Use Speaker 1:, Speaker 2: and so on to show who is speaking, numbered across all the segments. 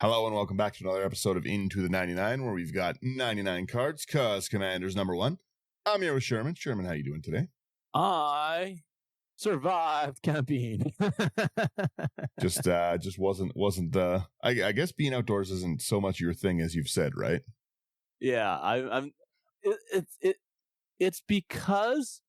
Speaker 1: Hello and welcome back to another episode of Into the 99, where we've got 99 cards, cause Commander's number one. I'm here with Sherman. Sherman, how you doing today?
Speaker 2: I survived camping.
Speaker 1: just wasn't. I guess being outdoors isn't so much your thing as you've said, right?
Speaker 2: Yeah, it's because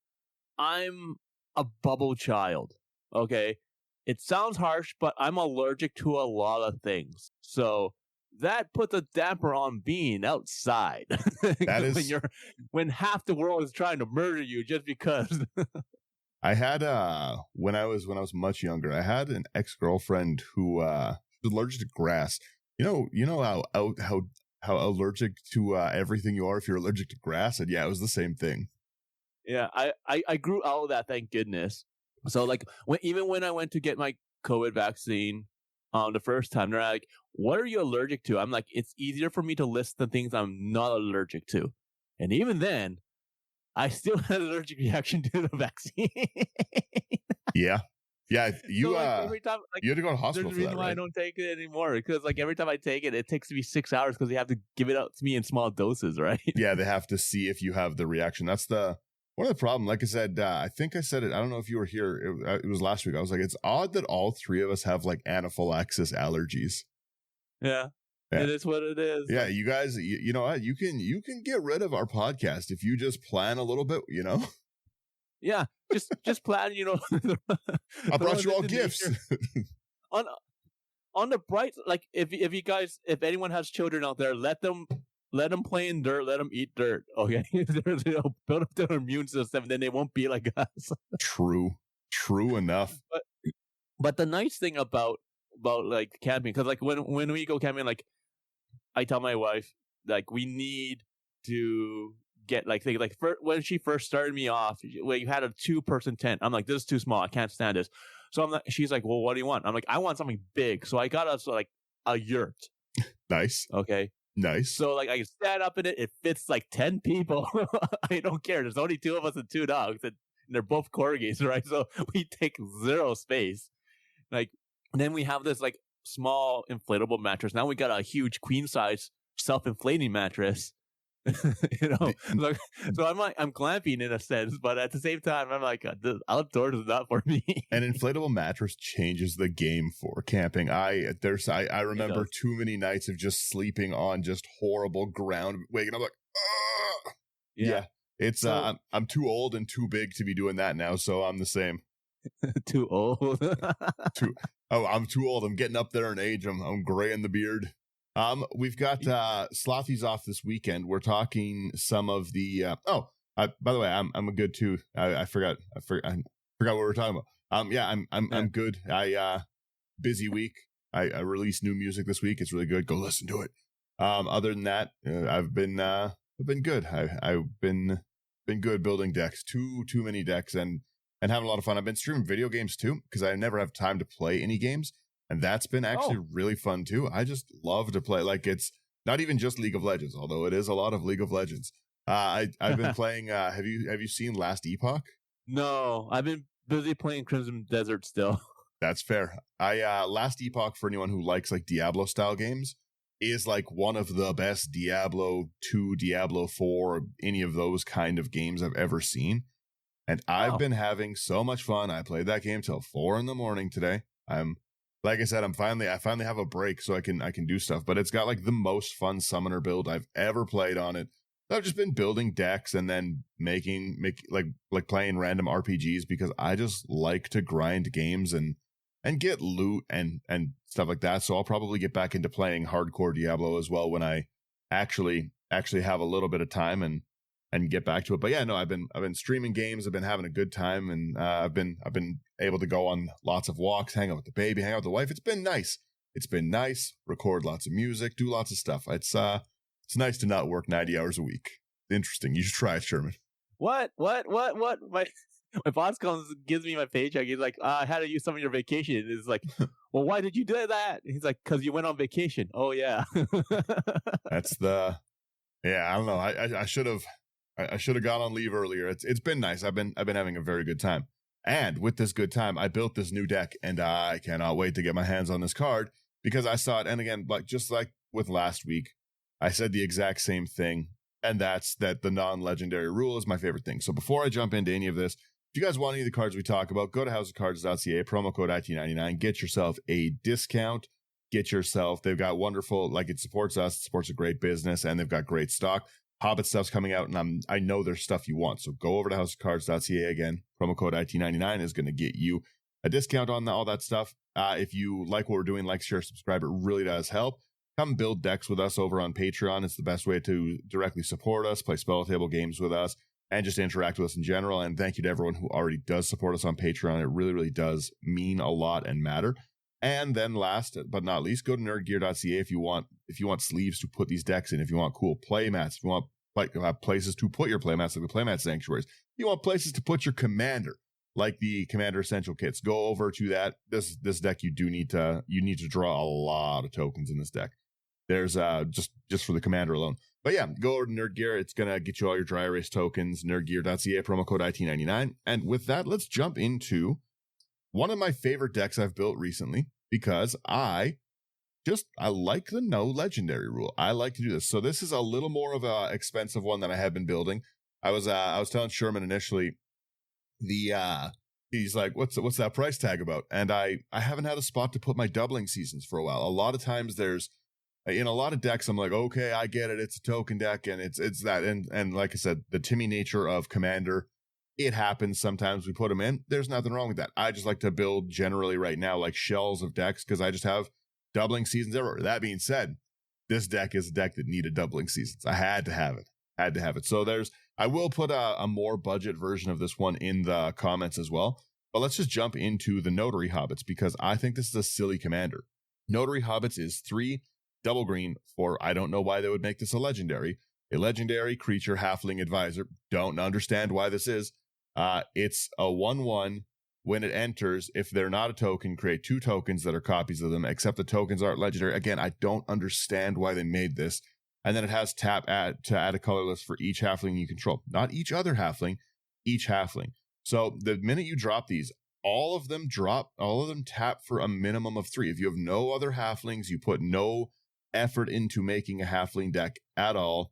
Speaker 2: I'm a bubble child. Okay, it sounds harsh, but I'm allergic to a lot of things. So that puts a damper on being outside.
Speaker 1: That is
Speaker 2: when half the world is trying to murder you just because.
Speaker 1: I had when I was much younger, I had an ex-girlfriend who was allergic to grass. You know how allergic to everything you are if you're allergic to grass, and yeah, it was the same thing.
Speaker 2: Yeah, I grew out of that, thank goodness. So like even when I went to get my COVID vaccine the first time, they're like, "What are you allergic to?" I'm like, "It's easier for me to list the things I'm not allergic to," and even then, I still had an allergic reaction to the vaccine.
Speaker 1: Yeah. You
Speaker 2: so, every time,
Speaker 1: you had to go to the hospital for that, right? There's a reason why
Speaker 2: I don't take it anymore, because like every time I take it, it takes me 6 hours because they have to give it out to me in small doses, right?
Speaker 1: Yeah, they have to see if you have the reaction. That's one of the problem. Like I said, I think I said it. I don't know if you were here. It was last week. I was like, it's odd that all three of us have like anaphylaxis allergies.
Speaker 2: Yeah. It is what it is.
Speaker 1: Yeah, you guys, you know what? You can get rid of our podcast if you just plan a little bit, you know?
Speaker 2: Yeah, just plan,
Speaker 1: I brought you all gifts.
Speaker 2: On the bright, like if anyone has children out there, let them play in dirt, let them eat dirt. Okay, they'll build up their immune system, and then they won't be like us.
Speaker 1: True enough.
Speaker 2: But the nice thing about like camping, because like when we go camping, like I tell my wife, like we need to get when she first started me off, where you had a 2-person tent. I'm like, this is too small. I can't stand this. So I'm like, she's like, well, what do you want? I'm like, I want something big. So I got us like a yurt.
Speaker 1: Nice.
Speaker 2: Okay.
Speaker 1: Nice.
Speaker 2: So like I can stand up in it. It fits like 10 people. I don't care. There's only 2 of us and 2 dogs, and they're both corgis, right? So we take 0 space. Like, and then we have this like small inflatable mattress. Now we got a huge queen size self-inflating mattress. Like, so I'm glamping in a sense, but at the same time, I'm like, the outdoors is not for me.
Speaker 1: An inflatable mattress changes the game for camping. I remember too many nights of just sleeping on just horrible ground, waking up like, ugh! Yeah. It's I'm too old and too big to be doing that now, so I'm the same.
Speaker 2: Too old.
Speaker 1: I'm too old. I'm getting up there in age. I'm gray in the beard. We've got Slothy's off this weekend. We're talking some of the. By the way, I'm good too. I forgot what we were talking about. I'm good. Busy week. I released new music this week. It's really good. Go listen to it. Other than that, I've been good. I've been good building decks. Too many decks and having a lot of fun. I've been streaming video games too, because I never have time to play any games. And that's been actually really fun too. I just love to play. Like, it's not even just League of Legends, although it is a lot of League of Legends. I've been playing. Have you seen Last Epoch?
Speaker 2: No, I've been busy playing Crimson Desert still.
Speaker 1: That's fair. Last Epoch, for anyone who likes like Diablo style games, is like one of the best Diablo 2, Diablo 4, any of those kind of games I've ever seen. And I've been having so much fun. I played that game till 4 a.m. today. Like I said, I finally have a break so I can do stuff, but it's got like the most fun summoner build I've ever played on it. I've just been building decks and then making playing random RPGs, because I just like to grind games and get loot and stuff like that. So I'll probably get back into playing hardcore Diablo as well when I actually have a little bit of time and get back to it. But yeah, no, I've been streaming games. I've been having a good time, and I've been able to go on lots of walks, hang out with the baby, hang out with the wife. It's been nice. Record lots of music, do lots of stuff. It's nice to not work 90 hours a week. Interesting. You should try it, Sherman.
Speaker 2: What? My boss gives me my paycheck. He's like, I had to use some of your vacation. It's like, well, why did you do that? He's like, because you went on vacation. Oh yeah.
Speaker 1: I don't know. I should have gone on leave earlier. It's been nice. I've been having a very good time. And with this good time, I built this new deck, and I cannot wait to get my hands on this card, because I saw it. And again, like just like with last week, I said the exact same thing. And that's that the non-legendary rule is my favorite thing. So before I jump into any of this, if you guys want any of the cards we talk about, go to houseofcards.ca, promo code IT99, get yourself a discount. They've got wonderful, like it supports us, it supports a great business, and they've got great stock. Hobbit stuff's coming out, and I know there's stuff you want. So go over to houseofcards.ca again. Promo code IT99 is going to get you a discount on all that stuff. If you like what we're doing, like, share, subscribe, it really does help. Come build decks with us over on Patreon. It's the best way to directly support us, play spell table games with us, and just interact with us in general. And thank you to everyone who already does support us on Patreon. It really, really does mean a lot and matter. And then last but not least, go to nerdgear.ca if you want sleeves to put these decks in, if you want cool play mats, if you want places to put your play mats, like the playmat sanctuaries, you want places to put your commander, like the Commander Essential Kits. Go over to that. This deck, you need to draw a lot of tokens in this deck. There's just for the commander alone. But yeah, go over to Nerd Gear. It's going to get you all your dry erase tokens, nerdgear.ca, promo code IT99. And with that, let's jump into one of my favorite decks I've built recently, because I like the no legendary rule. I like to do this. So this is a little more of a expensive one that I have been building. I was telling Sherman initially, he's like, what's that price tag about? And I haven't had a spot to put my doubling seasons for a while. A lot of times in a lot of decks, I'm like, okay, I get it. It's a token deck, and it's that. And like I said, the Timmy nature of Commander, it happens. Sometimes we put them in. There's nothing wrong with that. I just like to build generally right now like shells of decks, because I just have doubling seasons everywhere. That being said, this deck is a deck that needed doubling seasons. I had to have it. So I will put a more budget version of this one in the comments as well. But let's just jump into the Notary Hobbits, because I think this is a silly commander. Notary Hobbits is 3 double green for, I don't know why they would make this a legendary creature halfling advisor. Don't understand why this is. It's a 1/1. When it enters, if they're not a token, create 2 tokens that are copies of them, except the tokens aren't legendary. Again, I don't understand why they made this. And then it has to add a colorless for each halfling you control. Not each other halfling, each halfling. So the minute you drop these, all of them tap for a minimum of 3. If you have no other halflings, you put no effort into making a halfling deck at all,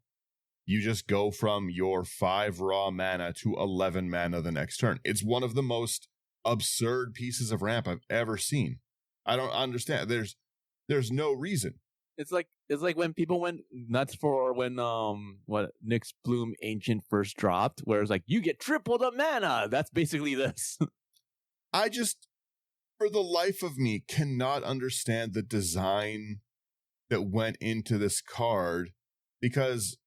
Speaker 1: you just go from your 5 raw mana to 11 mana the next turn. It's one of the most absurd pieces of ramp I've ever seen. I don't understand. There's no reason.
Speaker 2: It's like when people went nuts for when Nyx Bloom Ancient first dropped, where it's like, you get triple the mana. That's basically this.
Speaker 1: I just, for the life of me, cannot understand the design that went into this card, because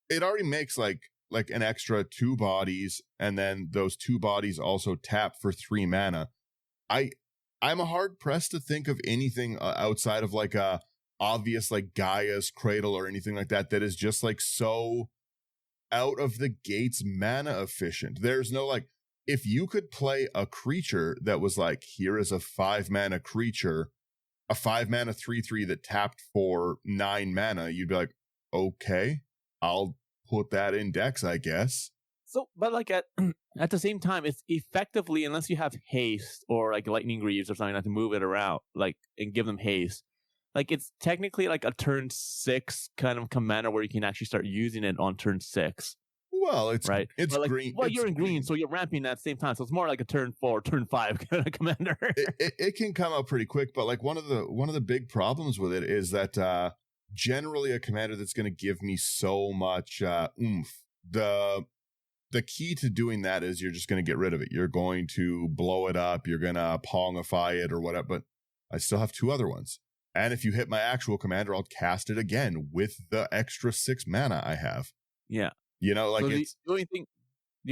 Speaker 1: it already makes like an extra 2 bodies, and then those 2 bodies also tap for 3 mana. I'm hard pressed to think of anything outside of like a obvious like Gaia's Cradle or anything like that is just like so out of the gates mana efficient. There's no like, if you could play a creature that was like, here is a 5 mana creature, a 5 mana 3/3 that tapped for 9 mana, you'd be like, okay, I'll put that in decks, I guess.
Speaker 2: So, but like at the same time, it's effectively, unless you have haste or like Lightning Greaves or something like to move it around, like, and give them haste, like it's technically like a turn 6 kind of commander where you can actually start using it on turn 6.
Speaker 1: Well, it's
Speaker 2: right.
Speaker 1: It's
Speaker 2: like,
Speaker 1: green.
Speaker 2: Well, you're in green, so you're ramping at the same time. So it's more like a turn 4, turn 5 kind of commander.
Speaker 1: It can come out pretty quick, but like one of the big problems with it is that generally a commander that's going to give me so much oomph. The key to doing that is you're just going to get rid of it. You're going to blow it up. You're going to pongify it or whatever. But I still have 2 other ones. And if you hit my actual commander, I'll cast it again with the extra 6 mana I have.
Speaker 2: Yeah.
Speaker 1: You know, like
Speaker 2: so
Speaker 1: it's
Speaker 2: the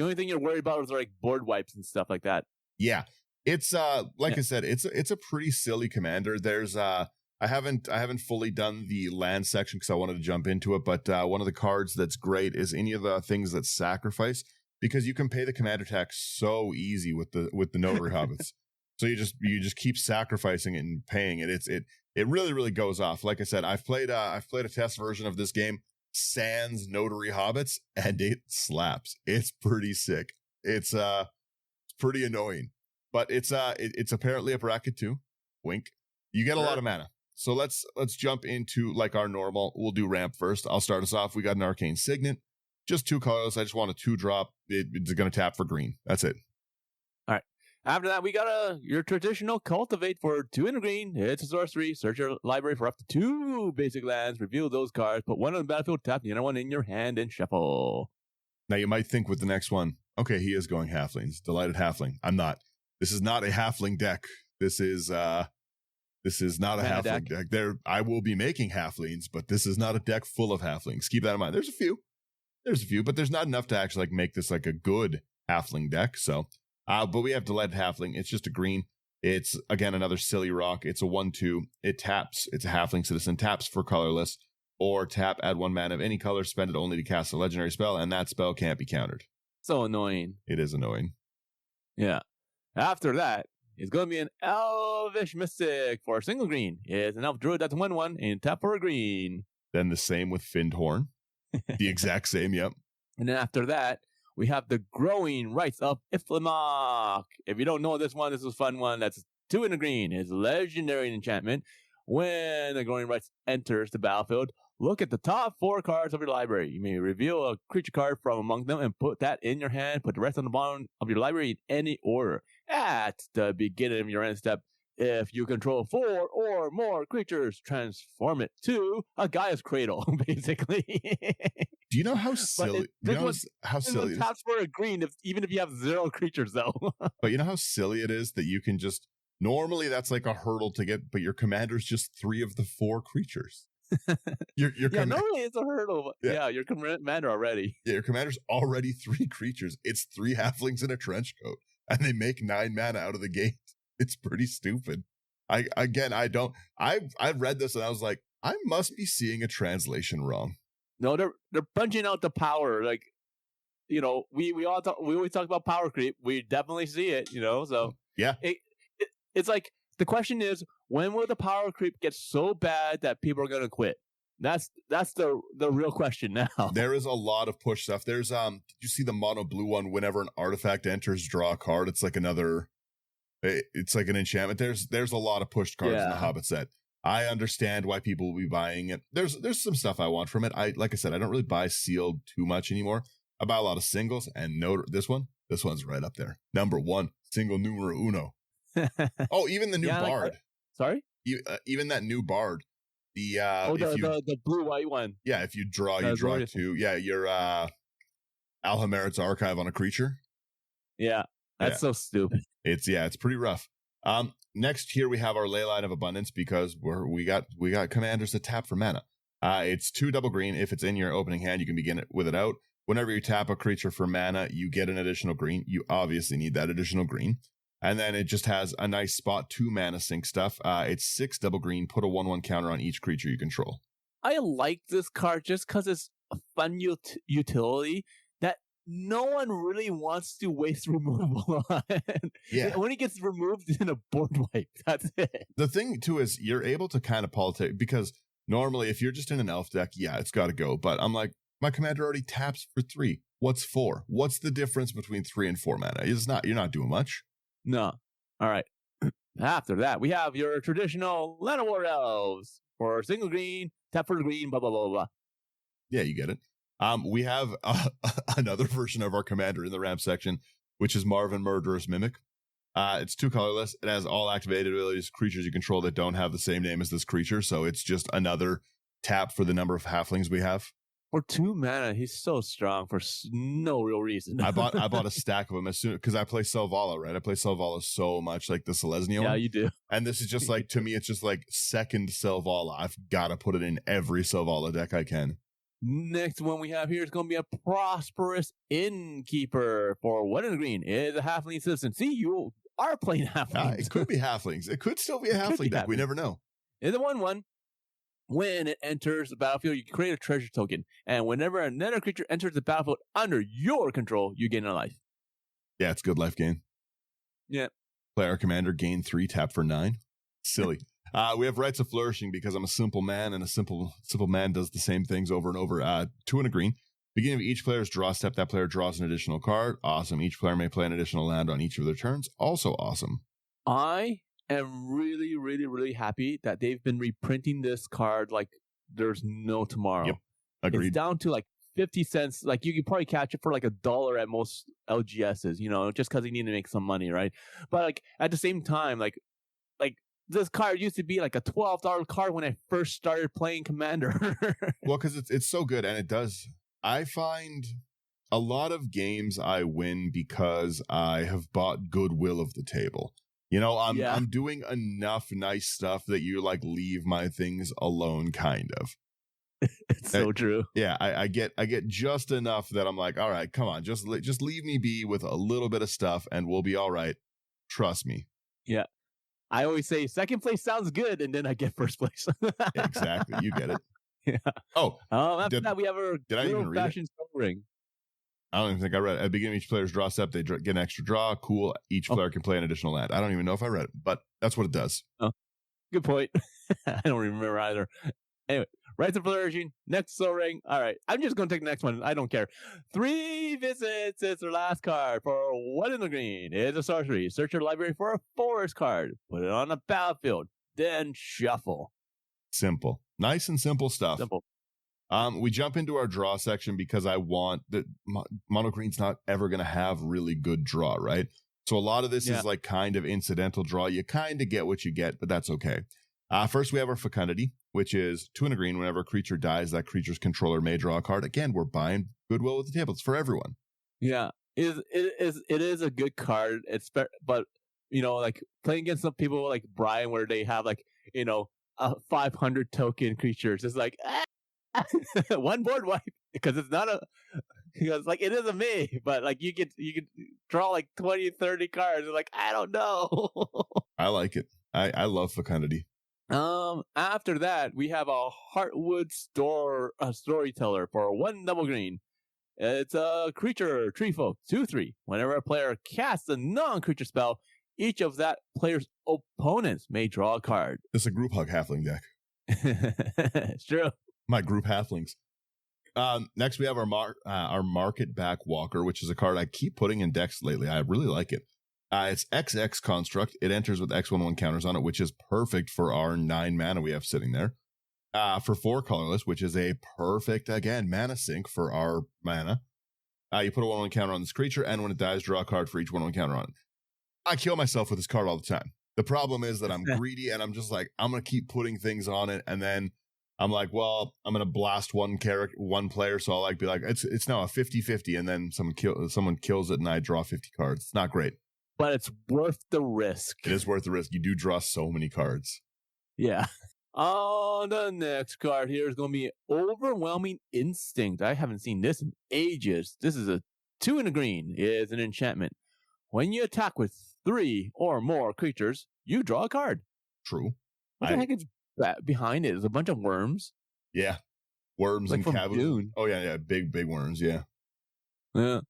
Speaker 2: only thing you're worried about is like board wipes and stuff like that.
Speaker 1: Yeah. It's I said, it's a pretty silly commander. There's I haven't fully done the land section because I wanted to jump into it, but one of the cards that's great is any of the things that sacrifice, because you can pay the commander tax so easy with the Notary Hobbits. So you just keep sacrificing it and paying it. It really, really goes off. Like I said, I've played a test version of this game, sans Notary Hobbits, and it slaps. It's pretty sick. It's pretty annoying, but it's apparently a bracket 2. Wink. You get a lot of mana. So let's jump into like our normal. We'll do ramp first. I'll start us off. We got an Arcane Signet. Just 2 colors. I just want a 2-drop. It's going to tap for green. That's it.
Speaker 2: All right. After that, we got your traditional Cultivate for 2 in a green. It's a sorcery. Search your library for up to 2 basic lands. Reveal those cards. Put one on the battlefield. Tap the other one in your hand and shuffle.
Speaker 1: Now, you might think with the next one, okay, he is going halflings. Delighted halfling. I'm not. This is not a halfling deck. This is not a halfling deck. I will be making halflings, but this is not a deck full of halflings. Keep that in mind. There's a few, but there's not enough to actually like make this like a good halfling deck. So, but we have Delighted Halfling. It's just a green. It's again another silly rock. It's a 1/2. It taps. It's a halfling citizen. Taps for colorless. Or tap, add 1 mana of any color, spend it only to cast a legendary spell, and that spell can't be countered.
Speaker 2: So annoying.
Speaker 1: It is annoying.
Speaker 2: Yeah. After that, it's going to be an Elvish Mystic for a single green. It's an Elf Druid that's 1/1 and tap for a green.
Speaker 1: Then the same with Finned Horn. The exact same, yep.
Speaker 2: And then after that, we have the Growing Rites of Iflimok. If you don't know this one, this is a fun one. That's 2 in a green. It's legendary enchantment. When the Growing Rites enters the battlefield, look at the top 4 cards of your library. You may reveal a creature card from among them and put that in your hand. Put the rest on the bottom of your library in any order. At the beginning of your end step, if you control 4 or more creatures, transform it to a Gaia's Cradle, basically.
Speaker 1: Do you know how silly? How silly it is?
Speaker 2: Taps for a green, even if you have 0 creatures, though.
Speaker 1: But you know how silly it is that you can just normally that's like a hurdle to get, but your commander's just 3 of the 4 creatures.
Speaker 2: Normally it's a hurdle. Yeah, your commander already.
Speaker 1: Yeah, your commander's already 3 creatures. It's 3 halflings in a trench coat, and they make 9 mana out of the gate. It's pretty stupid. I've read this and I was like, I must be seeing a translation wrong.
Speaker 2: No, they're punching out the power. Like, we always talk about power creep. We definitely see it. So
Speaker 1: yeah,
Speaker 2: it's like the question is, when will the power creep get so bad that people are going to quit? That's the real question now.
Speaker 1: There is a lot of push stuff. There's did you see the mono blue one? Whenever an artifact enters, draw a card. It's like it's like an enchantment. There's a lot of pushed cards in the Hobbit set. I understand why people will be buying it. There's some stuff I want from it. Like I said, I don't really buy sealed too much anymore. I buy a lot of singles, and this one's right up there. Number 1, single numero uno. Oh, even the new bard.
Speaker 2: Sorry?
Speaker 1: Even that new bard.
Speaker 2: The blue-white one.
Speaker 1: Yeah, if you draw, you draw 2. Yeah, your Alhamerit's Archive on a creature.
Speaker 2: Yeah, that's so stupid.
Speaker 1: It's pretty rough. Next here we have our Leyline of Abundance because we got commanders that tap for mana. It's 2 double green. If it's in your opening hand, you can begin it with it out. Whenever you tap a creature for mana, you get an additional green. You obviously need that additional green. And then it just has a nice spot 2 mana sink stuff. It's 6 double green. Put a 1/1 counter on each creature you control.
Speaker 2: I like this card just because it's a fun utility that no one really wants to waste removal on. Yeah. When it gets removed in a board wipe, that's it.
Speaker 1: The thing, too, is you're able to kind of politic because normally if you're just in an elf deck, yeah, it's got to go. But I'm like, my commander already taps for 3. What's 4? What's the difference between 3 and 4 mana? You're not doing much.
Speaker 2: No. All right. After that, we have your traditional Llanowar Elves for single green, tap for green, blah, blah, blah, blah.
Speaker 1: Yeah, you get it. We have another version of our commander in the ramp section, which is Marvin Murderous Mimic. It's 2 colorless. It has all activated abilities, creatures you control that don't have the same name as this creature. So it's just another tap for the number of halflings we have.
Speaker 2: For 2 mana, he's so strong for no real reason.
Speaker 1: I bought a stack of them as soon because I play Selvala, right? I play Selvala so much, like the Selesnya one.
Speaker 2: Yeah, you do.
Speaker 1: And this is just like, to me, it's just like second Selvala. I've got to put it in every Selvala deck I can.
Speaker 2: Next one we have here is going to be a Prosperous Innkeeper for 1 in the green. It is a halfling citizen. See, you are playing halflings.
Speaker 1: It could be halflings. It could still be a halfling deck. We never know.
Speaker 2: It's a 1/1. When it enters the battlefield, you can create a treasure token. And whenever another creature enters the battlefield under your control, you gain a life.
Speaker 1: Yeah, it's good life gain.
Speaker 2: Yeah.
Speaker 1: Play our commander, gain 3, tap for 9. Silly. We have Rites of Flourishing because I'm a simple man, and a simple man does the same things over and over. 2 and a green. Beginning of each player's draw step, that player draws an additional card. Awesome. Each player may play an additional land on each of their turns. Also awesome.
Speaker 2: I am really, really, really happy that they've been reprinting this card like there's no tomorrow.
Speaker 1: Yep. Agreed.
Speaker 2: It's down to like 50 cents. Like you could probably catch it for like $1 at most LGSs, just because they need to make some money, right? But like at the same time, like this card used to be like a $12 card when I first started playing Commander.
Speaker 1: Well, because it's so good, and it does. I find a lot of games I win because I have bought goodwill of the table. I'm doing enough nice stuff that you like leave my things alone, kind of.
Speaker 2: It's so true.
Speaker 1: Yeah, I get just enough that I'm like, all right, come on, just leave me be with a little bit of stuff, and we'll be all right. Trust me.
Speaker 2: Yeah. I always say second place sounds good, and then I get first place.
Speaker 1: Exactly. You get it.
Speaker 2: Yeah.
Speaker 1: Oh.
Speaker 2: After that, we have our
Speaker 1: did I even read it?
Speaker 2: Ring.
Speaker 1: I don't even think I read it. At the beginning of each player's draw step, they get an extra draw. Cool. Each player can play an additional land. I don't even know if I read it, but that's what it does.
Speaker 2: Oh, good point. I don't remember either. Anyway, Rites of Flourishing, next Soul Ring. All right, I'm just going to take the next one. I don't care. 3 visits is the last card for 1 in the green. It's a sorcery. Search your library for a forest card. Put it on the battlefield. Then shuffle.
Speaker 1: Simple. Nice and simple stuff.
Speaker 2: Simple.
Speaker 1: We jump into our draw section because I want that mono green's not ever going to have really good draw, right? So a lot of this is like kind of incidental draw. You kind of get what you get, but that's okay. First, we have our Fecundity, which is 2 in a green. Whenever a creature dies, that creature's controller may draw a card. Again, we're buying goodwill with the table. It's for everyone.
Speaker 2: Yeah, it is a good card. But like playing against some people like Brian, where they have like a 500 token creatures, it's like one board wipe because it's not because like it is a me, but like you could draw like 20, 30 cards. It's like I don't know.
Speaker 1: I like it. I love Fecundity.
Speaker 2: After that, we have a Heartwood Storyteller for 1 double green. It's a creature, tree folk, 2/3. Whenever a player casts a non-creature spell, each of that player's opponents may draw a card.
Speaker 1: It's a group hug halfling deck.
Speaker 2: It's true.
Speaker 1: My group halflings. Next, we have our Market Back Walker, which is a card I keep putting in decks lately. I really like it. It's XX construct. It enters with X/1/1 counters on it, which is perfect for our 9 mana we have sitting there. For 4 colorless, which is a perfect, again, mana sink for our mana. You put a 1/1 counter on this creature, and when it dies, draw a card for each 1/1 counter on it. I kill myself with this card all the time. The problem is that I'm greedy, and I'm just like, I'm going to keep putting things on it, and then I'm like, well, I'm going to blast one player, so I'll like be like, it's now a 50-50, and then someone kills it, and I draw 50 cards. It's not great.
Speaker 2: But it's worth the risk.
Speaker 1: It is worth the risk. You do draw so many cards.
Speaker 2: Yeah. On the next card here is going to be Overwhelming Instinct. I haven't seen this in ages. This is a 2 in a green. It's an enchantment. When you attack with 3 or more creatures, you draw a card.
Speaker 1: True.
Speaker 2: What the heck is behind it? There's a bunch of worms.
Speaker 1: Yeah. Worms
Speaker 2: like
Speaker 1: and cavities. Oh, yeah. Big worms. Yeah.
Speaker 2: Yeah.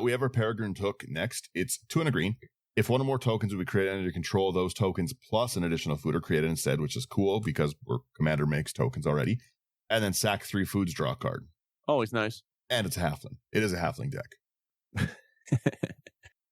Speaker 1: We have our Peregrine Took next. It's 2 in a green. If one or more tokens will be created under your control, those tokens plus an additional food are created instead, which is cool because Commander makes tokens already. And then sack 3 foods, draw a card.
Speaker 2: Always nice.
Speaker 1: And it's a halfling. It is a halfling deck.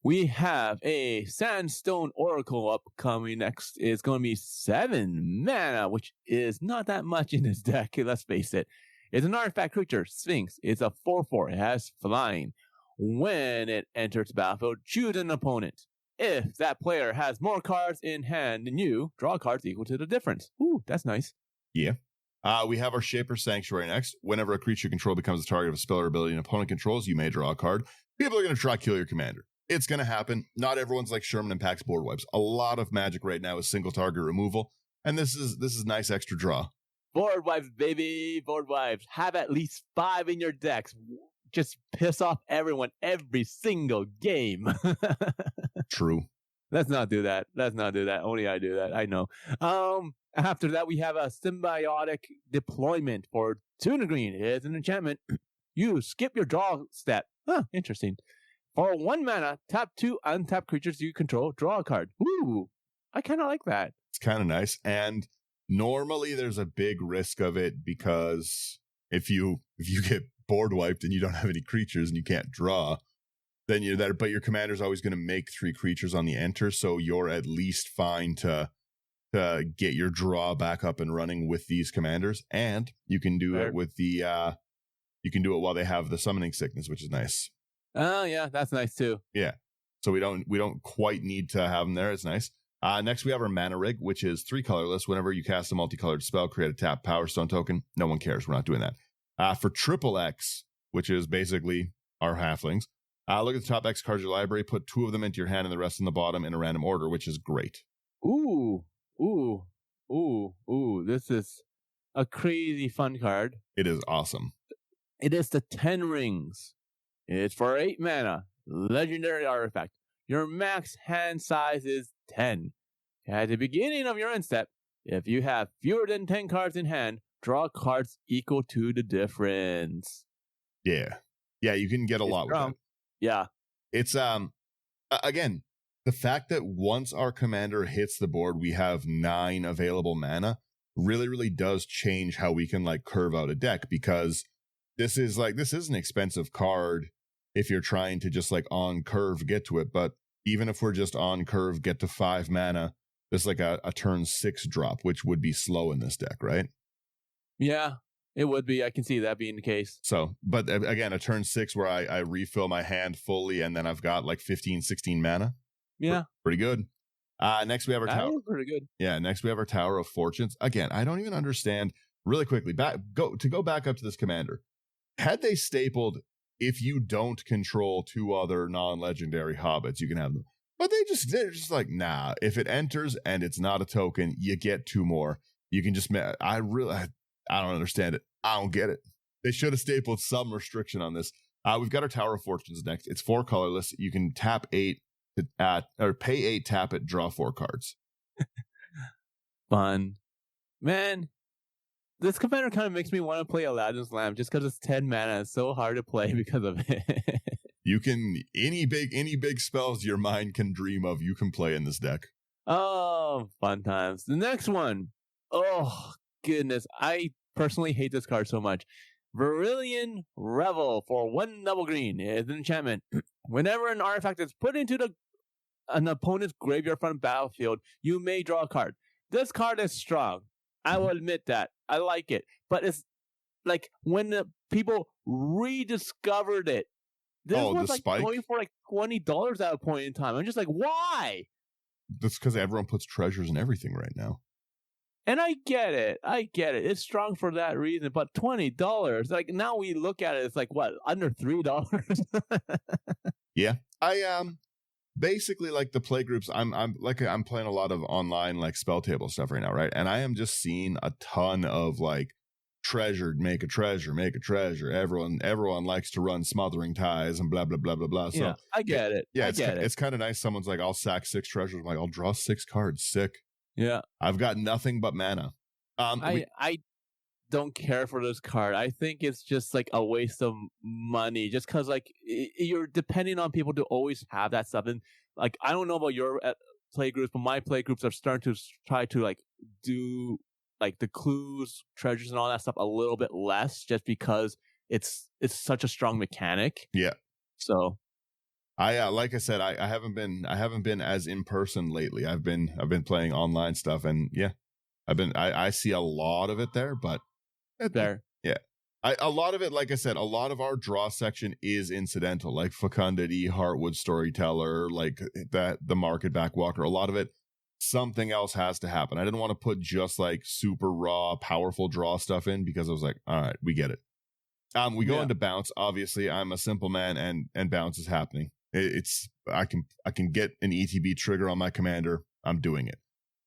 Speaker 2: We have a Sandstone Oracle upcoming next. It's going to be 7 mana, which is not that much in this deck. Let's face it. It's an artifact creature, Sphinx. It's a 4/4. It has flying. When it enters the battlefield, choose an opponent. If that player has more cards in hand than you, draw cards equal to the difference. Ooh, that's nice.
Speaker 1: Yeah. We have our Shaper Sanctuary next. Whenever a creature you control becomes the target of a spell or ability an opponent controls, you may draw a card. People are going to try to kill your commander. It's going to happen. Not everyone's like Sherman and Pax board wipes. A lot of Magic right now is single target removal, and this is nice extra draw.
Speaker 2: Board wipes, baby. Board wipes. Have at least 5 in your decks. Just piss off everyone every single game.
Speaker 1: True.
Speaker 2: Let's not do that. Only I do that. I know. After that, we have a Symbiotic Deployment for 2 in a green. It's an enchantment. You skip your draw step. Huh, interesting. For 1 mana, tap 2 untapped creatures you control, draw a card. Ooh, I kind of like that.
Speaker 1: It's kind of nice. And normally there's a big risk of it because if you get board wiped and you don't have any creatures and you can't draw, then you're there. But your commander's always going to make 3 creatures on the enter, so you're at least fine to get your draw back up and running with these commanders. And you can do it with the you can do it while they have the summoning sickness, which is nice.
Speaker 2: Oh yeah, that's nice too.
Speaker 1: Yeah. So we don't quite need to have them there. It's nice. Next we have our mana rig, which is 3 colorless. Whenever you cast a multicolored spell, create a tap Power Stone token. No one cares. We're not doing that. For triple X, which is basically our halflings, look at the top X cards of your library. Put 2 of them into your hand and the rest in the bottom in a random order, which is great.
Speaker 2: Ooh. This is a crazy fun card.
Speaker 1: It is awesome.
Speaker 2: It is the 10 Rings. It's for 8 mana. Legendary artifact. Your max hand size is 10. At the beginning of your end step, if you have fewer than 10 cards in hand, draw cards equal to the difference.
Speaker 1: Yeah, you can get a lot with it.
Speaker 2: Yeah.
Speaker 1: It's again, the fact that once our commander hits the board, we have 9 available mana really does change how we can like curve out a deck, because this is an expensive card if you're trying to just like on curve get to it. But even if we're just on curve get to 5 mana, there's like a turn 6 drop, which would be slow in this deck, right?
Speaker 2: Yeah, it would be. I can see that being the case. So,
Speaker 1: but again, a turn 6 where I refill my hand fully and then I've got like 15, 16 mana.
Speaker 2: Yeah.
Speaker 1: Pretty good. Next we have our tower.
Speaker 2: Pretty good.
Speaker 1: Yeah, next we have our Tower of Fortunes. Again, I don't even understand really quickly. Go back up to this commander. Had they stapled, if you don't control 2 other non-legendary hobbits, you can have them. But they're just like, nah, if it enters and it's not a token, you get 2 more. You can just, I don't understand it. I don't get it. They should have stapled some restriction on this. We've got our Tower of Fortunes next. It's 4 colorless. You can tap 8 or pay 8, tap it, draw 4 cards.
Speaker 2: Fun. Man, this commander kind of makes me want to play Aladdin's Lamp just because it's 10 mana. It's so hard to play because of it.
Speaker 1: You can, any big spells your mind can dream of, you can play in this deck.
Speaker 2: Oh, fun times. The next one. Oh, goodness. I personally hate this card so much. Verilion Revel for 1 double green. It's an enchantment. Whenever an artifact is put into an opponent's graveyard from battlefield, you may draw a card. This card is strong. I will admit that. I like it. But it's like when the people rediscovered it. This was like
Speaker 1: spike?
Speaker 2: going for like $20 at a point in time. I'm just like, why?
Speaker 1: That's because everyone puts treasures in everything right now.
Speaker 2: And I get it. It's strong for that reason. But $20, like now we look at it, it's like what, under $3?
Speaker 1: Yeah. I basically like the play groups. I'm playing a lot of online like spell table stuff right now, right? And I am just seeing a ton of like treasured, make a treasure. Everyone likes to run smothering ties and blah blah blah blah blah. So
Speaker 2: yeah, I get it.
Speaker 1: Yeah, it's kind of nice. Someone's like, I'll sack 6 treasures. I'm like, I'll draw 6 cards. Sick.
Speaker 2: Yeah.
Speaker 1: I've got nothing but mana.
Speaker 2: I don't care for this card. I think it's just like a waste of money just because like you're depending on people to always have that stuff. And like, I don't know about your play groups, but my play groups are starting to try to like do like the clues, treasures and all that stuff a little bit less just because it's such a strong mechanic.
Speaker 1: Yeah.
Speaker 2: So
Speaker 1: like I said, I haven't been as in person lately. I've been playing online stuff, and yeah, I see a lot of it there, but
Speaker 2: there.
Speaker 1: Yeah. A lot of it, like I said, a lot of our draw section is incidental, like Fecundity, Heartwood Storyteller, like that, the Market Backwalker. A lot of it, something else has to happen. I didn't want to put just like super raw, powerful draw stuff in because I was like, all right, we get it. We go into bounce. Obviously, I'm a simple man, and bounce is happening. I can get an ETB trigger on my commander. I'm doing it.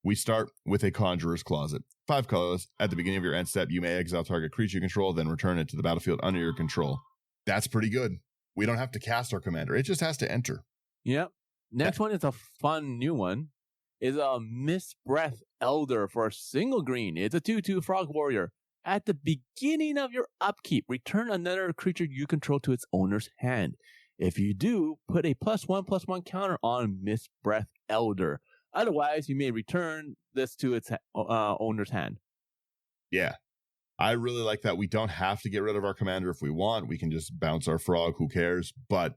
Speaker 1: We start with a Conjurer's Closet. 5 colors. At the beginning of your end step, you may exile target creature you control, then return it to the battlefield under your control. That's pretty good. We don't have to cast our commander. It just has to enter.
Speaker 2: Yep. Next one is a fun new one. Is a Mistbreath Elder for a single green. It's a 2/2 frog warrior. At the beginning of your upkeep, return another creature you control to its owner's hand. If you do, put a +1/+1 counter on Mistbreath Elder. Otherwise, you may return this to its owner's hand.
Speaker 1: Yeah. I really like that. We don't have to get rid of our commander if we want. We can just bounce our frog. Who cares? But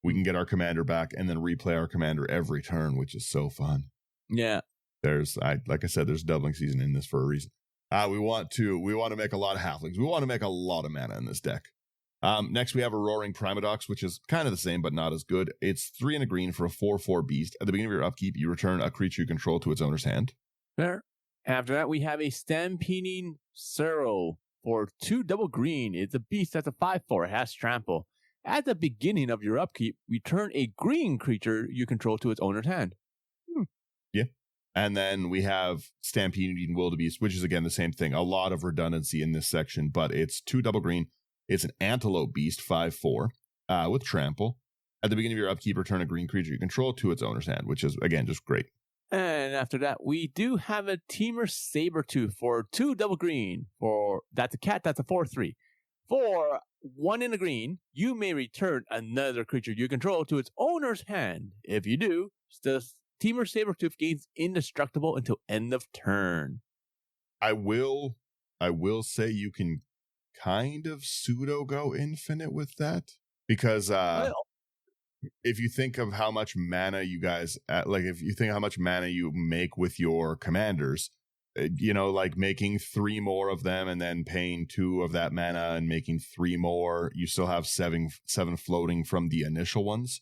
Speaker 1: we can get our commander back and then replay our commander every turn, which is so fun.
Speaker 2: Yeah.
Speaker 1: Like I said, there's doubling season in this for a reason. We want to make a lot of halflings. We want to make a lot of mana in this deck. Next, we have a Roaring Primadox, which is kind of the same, but not as good. It's 3 and a green for a 4/4 beast. At the beginning of your upkeep, you return a creature you control to its owner's hand.
Speaker 2: Fair. After that, we have a Stampeding Sorrow for 2 double green. It's a beast that's a 5/4. It has trample. At the beginning of your upkeep, return a green creature you control to its owner's hand.
Speaker 1: Yeah. And then we have Stampeding Wildebeest, which is, again, the same thing. A lot of redundancy in this section, but it's 2 double green. It's an Antelope Beast, 5/4, with trample. At the beginning of your upkeep, return a green creature you control to its owner's hand, which is, again, just great.
Speaker 2: And after that, we do have a Teamer Sabertooth for 2 double green. That's a cat, that's a 4/3. For 1 in a green, you may return another creature you control to its owner's hand. If you do, the Teamer Sabertooth gains indestructible until end of turn.
Speaker 1: I will say you can kind of pseudo go infinite with that, because if you think of how much mana you guys if you think how much mana you make with your commanders, like making 3 more of them and then paying 2 of that mana and making 3 more, you still have 7 floating from the initial ones.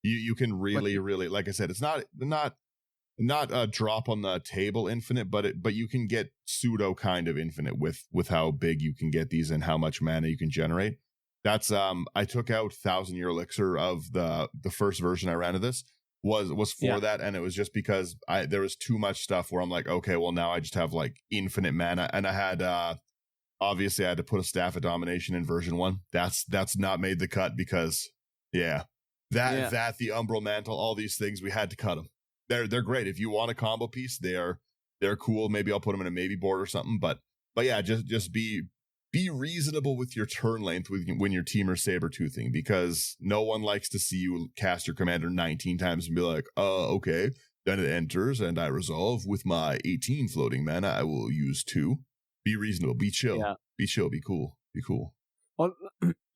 Speaker 1: You can really, like I said, it's not a drop on the table infinite, but you can get pseudo kind of infinite with how big you can get these and how much mana you can generate. That's I took out 1,000-Year Elixir of the first version I ran of this was for that, and it was just because there was too much stuff where I'm like, okay, well now I just have like infinite mana, and I had obviously I had to put a Staff of Domination in version 1. That's not made the cut because that the Umbral Mantle, all these things, we had to cut them. They're great if you want a combo piece. They're cool. Maybe I'll put them in a maybe board or something. But yeah, just be reasonable with your turn length when you're Teamer Sabertoothing, because no one likes to see you cast your commander 19 times and be like, okay, then it enters and I resolve with my 18 floating mana. I will use 2. Be reasonable. Be chill. Yeah. Be chill. Be cool. Be cool.
Speaker 2: Well,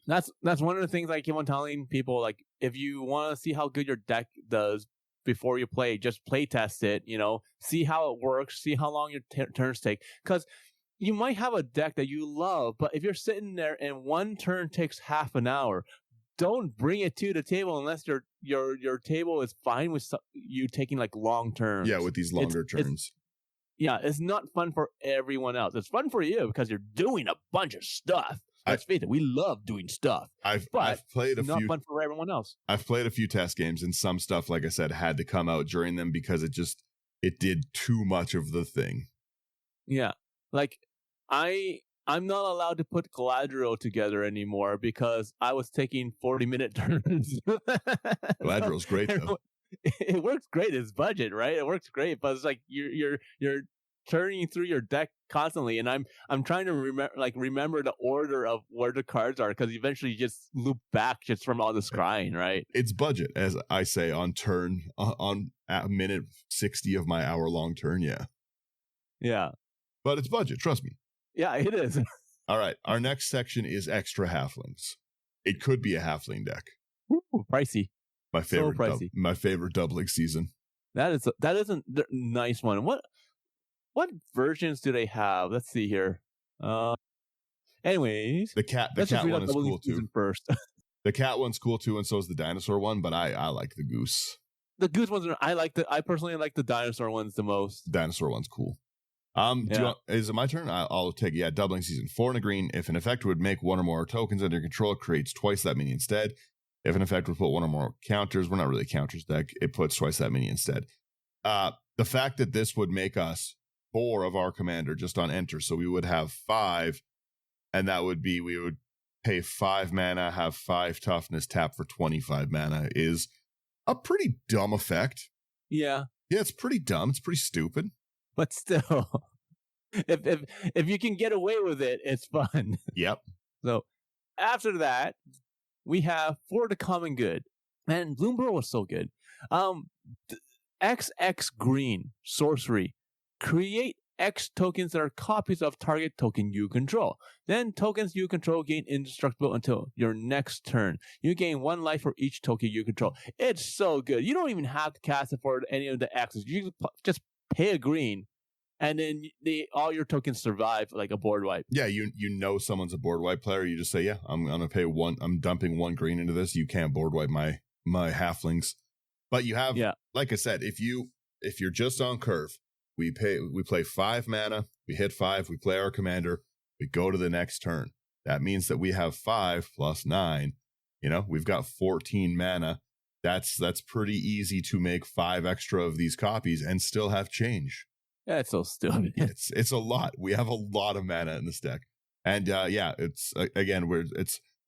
Speaker 2: that's one of the things I keep on telling people. Like, if you want to see how good your deck does before you play, just play test it, see how it works, see how long your turns take, because you might have a deck that you love, but if you're sitting there and one turn takes half an hour, don't bring it to the table unless your table is fine with you taking like long turns.
Speaker 1: Yeah, with these longer turns.
Speaker 2: It's not fun for everyone else. It's fun for you because you're doing a bunch of stuff. Let's face it, we love doing stuff. I've played not fun for everyone else.
Speaker 1: I've played a few test games, and some stuff, like I said, had to come out during them because it did too much of the thing. Yeah,
Speaker 2: like I'm not allowed to put Galadriel together anymore because I was taking 40-minute turns.
Speaker 1: Galadriel's great though.
Speaker 2: It works great. It's budget, right? It works great, but it's like you're turning through your deck constantly, and I'm trying to remember the order of where the cards are, because eventually you just loop back just from all this scrying, right?
Speaker 1: It's budget, as I say, on minute 60 of my hour-long turn, yeah. But it's budget, trust me.
Speaker 2: Yeah, it is.
Speaker 1: All right, our next section is extra halflings. It could be a halfling deck.
Speaker 2: Ooh, pricey.
Speaker 1: My favorite, so pricey. My favorite doubling season.
Speaker 2: That is a nice one. What versions do they have? Let's see here. Anyways,
Speaker 1: the cat one is cool too.
Speaker 2: First,
Speaker 1: the cat one's cool too, and so is the dinosaur one. But I like the goose.
Speaker 2: The goose ones I personally like the dinosaur ones the most.
Speaker 1: The dinosaur one's cool. Is it my turn? I'll take it. Yeah, doubling season. 4 and a green. If an effect would make 1 or more tokens under control, it creates twice that many instead. If an effect would put 1 or more counters, we're not really a counters deck. It puts twice that many instead. The fact that this would make us 4 of our commander just on enter, so we would have 5, and that would be, we would pay 5 mana, have 5 toughness, tap for 25 mana, is a pretty dumb effect.
Speaker 2: Yeah,
Speaker 1: it's pretty dumb. It's pretty stupid.
Speaker 2: But still, if you can get away with it, it's fun.
Speaker 1: Yep.
Speaker 2: So after that, we have For the Common Good. Man, Bloomburrow was so good. XX Green Sorcery. Create X tokens that are copies of target token you control. Then tokens you control gain indestructible until your next turn. You gain 1 life for each token you control. It's so good. You don't even have to cast it for any of the X's. You just pay a green, and then all your tokens survive like a board wipe.
Speaker 1: Yeah, you know someone's a board wipe player. You just say, yeah, I'm gonna pay 1. I'm dumping 1 green into this. You can't board wipe my halflings. But you have, like I said, if you're just on curve, we play 5 mana, we hit 5, we play our commander, we go to the next turn. That means that we have 5 plus 9. We've got 14 mana. That's pretty easy to make 5 extra of these copies and still have change.
Speaker 2: That's so stupid.
Speaker 1: It's a lot. We have a lot of mana in this deck, and it's again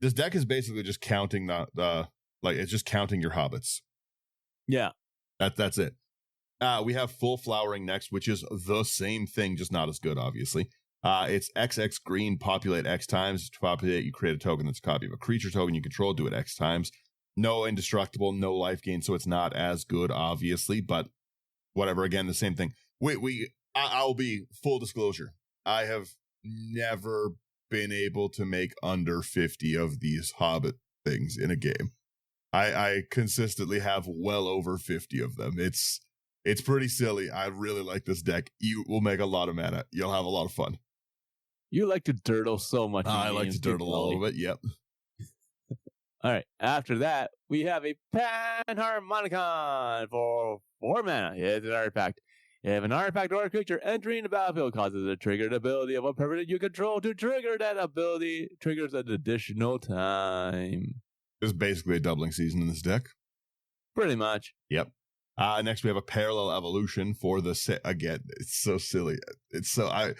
Speaker 1: this deck is basically just counting it's just counting your hobbits.
Speaker 2: Yeah,
Speaker 1: that's it. We have full flowering next, which is the same thing, just not as good, obviously. It's XX green, populate X times. To populate, you create a token that's a copy of a creature token you control, do it X times. No indestructible, no life gain, so it's not as good, obviously, but whatever. Again, the same thing. I'll be full disclosure. I have never been able to make under 50 of these Hobbit things in a game. I consistently have well over 50 of them. It's pretty silly. I really like this deck. You will make a lot of mana. You'll have a lot of fun.
Speaker 2: You like to dirtle so much.
Speaker 1: I like to dirtle a little bit. Yep.
Speaker 2: All right. After that, we have a Panharmonicon for 4 mana. It's an artifact. If an artifact or a creature entering the battlefield causes a triggered ability of a permanent you control to trigger that ability, triggers an additional time.
Speaker 1: It's basically a doubling season in this deck.
Speaker 2: Pretty much.
Speaker 1: Yep. Next we have a parallel evolution for the again. It's so silly. It's so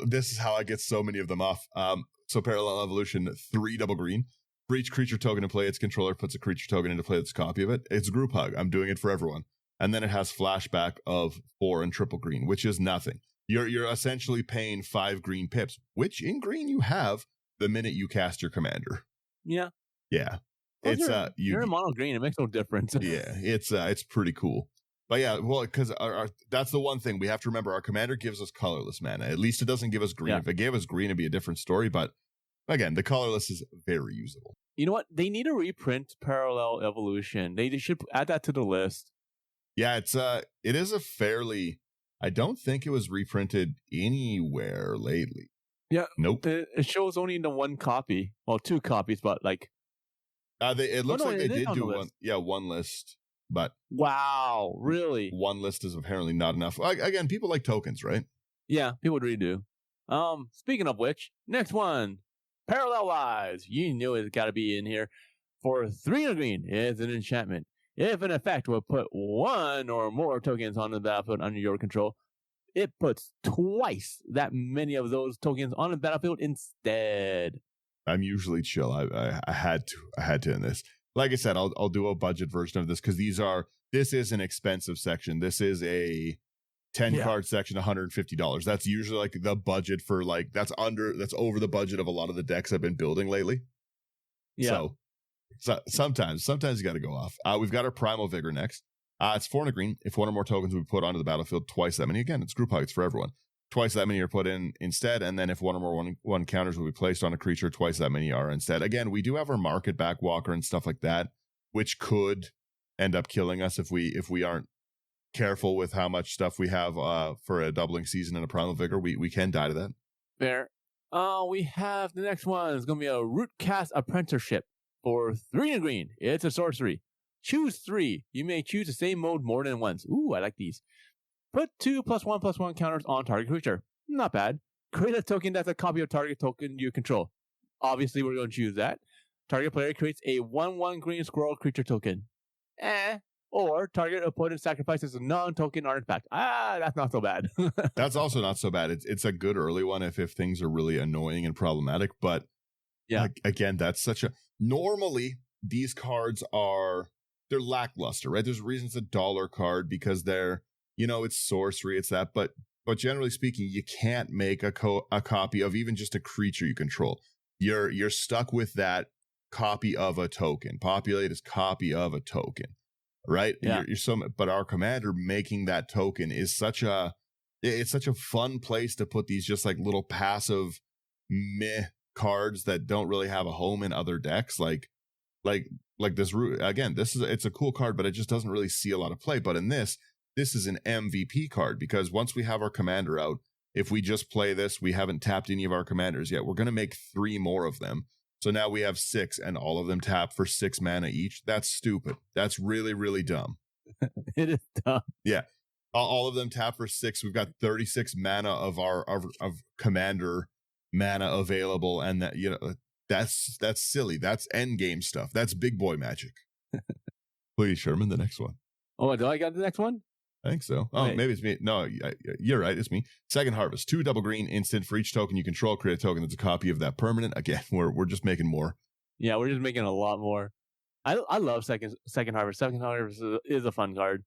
Speaker 1: this is how I get so many of them off. So parallel evolution, 3 double green. For each creature token in play, its controller puts a creature token into play that's a copy of it. It's group hug. I'm doing it for everyone. And then it has flashback of 4 and triple green, which is nothing. You're essentially paying 5 green pips, which in green you have the minute you cast your commander.
Speaker 2: Yeah.
Speaker 1: Yeah.
Speaker 2: Well, you're in mono green. It makes no difference.
Speaker 1: Yeah, it's pretty cool. But yeah, well, because that's the one thing we have to remember. Our commander gives us colorless mana. At least it doesn't give us green. Yeah. If it gave us green, it'd be a different story. But again, the colorless is very usable.
Speaker 2: You know what? They need to reprint Parallel Evolution. They should add that to the list.
Speaker 1: Yeah, it is a fairly. I don't think it was reprinted anywhere lately.
Speaker 2: Yeah,
Speaker 1: nope.
Speaker 2: It shows only the 1 copy. Well, 2 copies, but like.
Speaker 1: It looks like they did do one. Yeah, 1 list. But
Speaker 2: wow, really?
Speaker 1: 1 list is apparently not enough. Again, people like tokens, right?
Speaker 2: Yeah, people really do. Speaking of which, next one, Parallel Lives. You knew it's got to be in here. For 3 green, it's an enchantment. If an effect will put 1 or more tokens on the battlefield under your control, it puts twice that many of those tokens on the battlefield instead.
Speaker 1: I'm usually chill. I had to in this. Like I said, I'll do a budget version of this because this is an expensive section. This is a 10 card section, $150. That's usually like the budget for that's over the budget of a lot of the decks I've been building lately.
Speaker 2: Yeah.
Speaker 1: So sometimes you got to go off. We've got our Primal Vigor next. It's 4 green. If 1 or more tokens will be put onto the battlefield, twice that many. Again, it's group hug. It's for everyone. Twice that many are put in instead, and then if 1 or more one counters will be placed on a creature, twice that many are instead. Again, we do have our Market Back Walker and stuff like that, which could end up killing us if we aren't careful with how much stuff we have for a doubling season and a Primal Vigor. We can die to that.
Speaker 2: Fair. We have the next one. It's going to be a Rootcast Apprenticeship for 3 green. It's a sorcery. Choose 3. You may choose the same mode more than once. Ooh, I like these. Put 2 +1/+1 counters on target creature. Not bad. Create a token that's a copy of target token you control. Obviously, we're going to choose that. Target player creates a 1/1 green squirrel creature token. Or target opponent sacrifices a non-token artifact. That's not so bad.
Speaker 1: That's also not so bad. It's a good early one if things are really annoying and problematic. But yeah, again, that's such a... Normally, these cards they're lackluster, right? There's a reason it's a $1 card because they're... it's sorcery, it's that, but generally speaking, you can't make a copy of even just a creature you control. You're stuck with that copy of a token. Populate is copy of a token, right?
Speaker 2: Yeah.
Speaker 1: But our commander making that token is such a It's such a fun place to put these just like little passive meh cards that don't really have a home in other decks. Like this again, it's a cool card, but it just doesn't really see a lot of play. But in this is an MVP card, because once we have our commander out, if we just play this, we haven't tapped any of our commanders yet. We're going to make 3 more of them. So now we have 6, and all of them tap for 6 mana each. That's stupid. That's really, really dumb.
Speaker 2: It is dumb.
Speaker 1: Yeah. All of them tap for 6. We've got 36 mana of our of commander mana available, and that, you know, that's silly. That's end game stuff. That's big boy magic. Please, Sherman, the next one.
Speaker 2: Oh, do I got the next one?
Speaker 1: I think so. Oh, maybe it's me. No, you're right. It's me. Second Harvest, 2 double green instant for each token you control. Create a token that's a copy of that permanent. Again, we're just making more.
Speaker 2: Yeah, we're just making a lot more. I love second Harvest. Second Harvest is a fun card.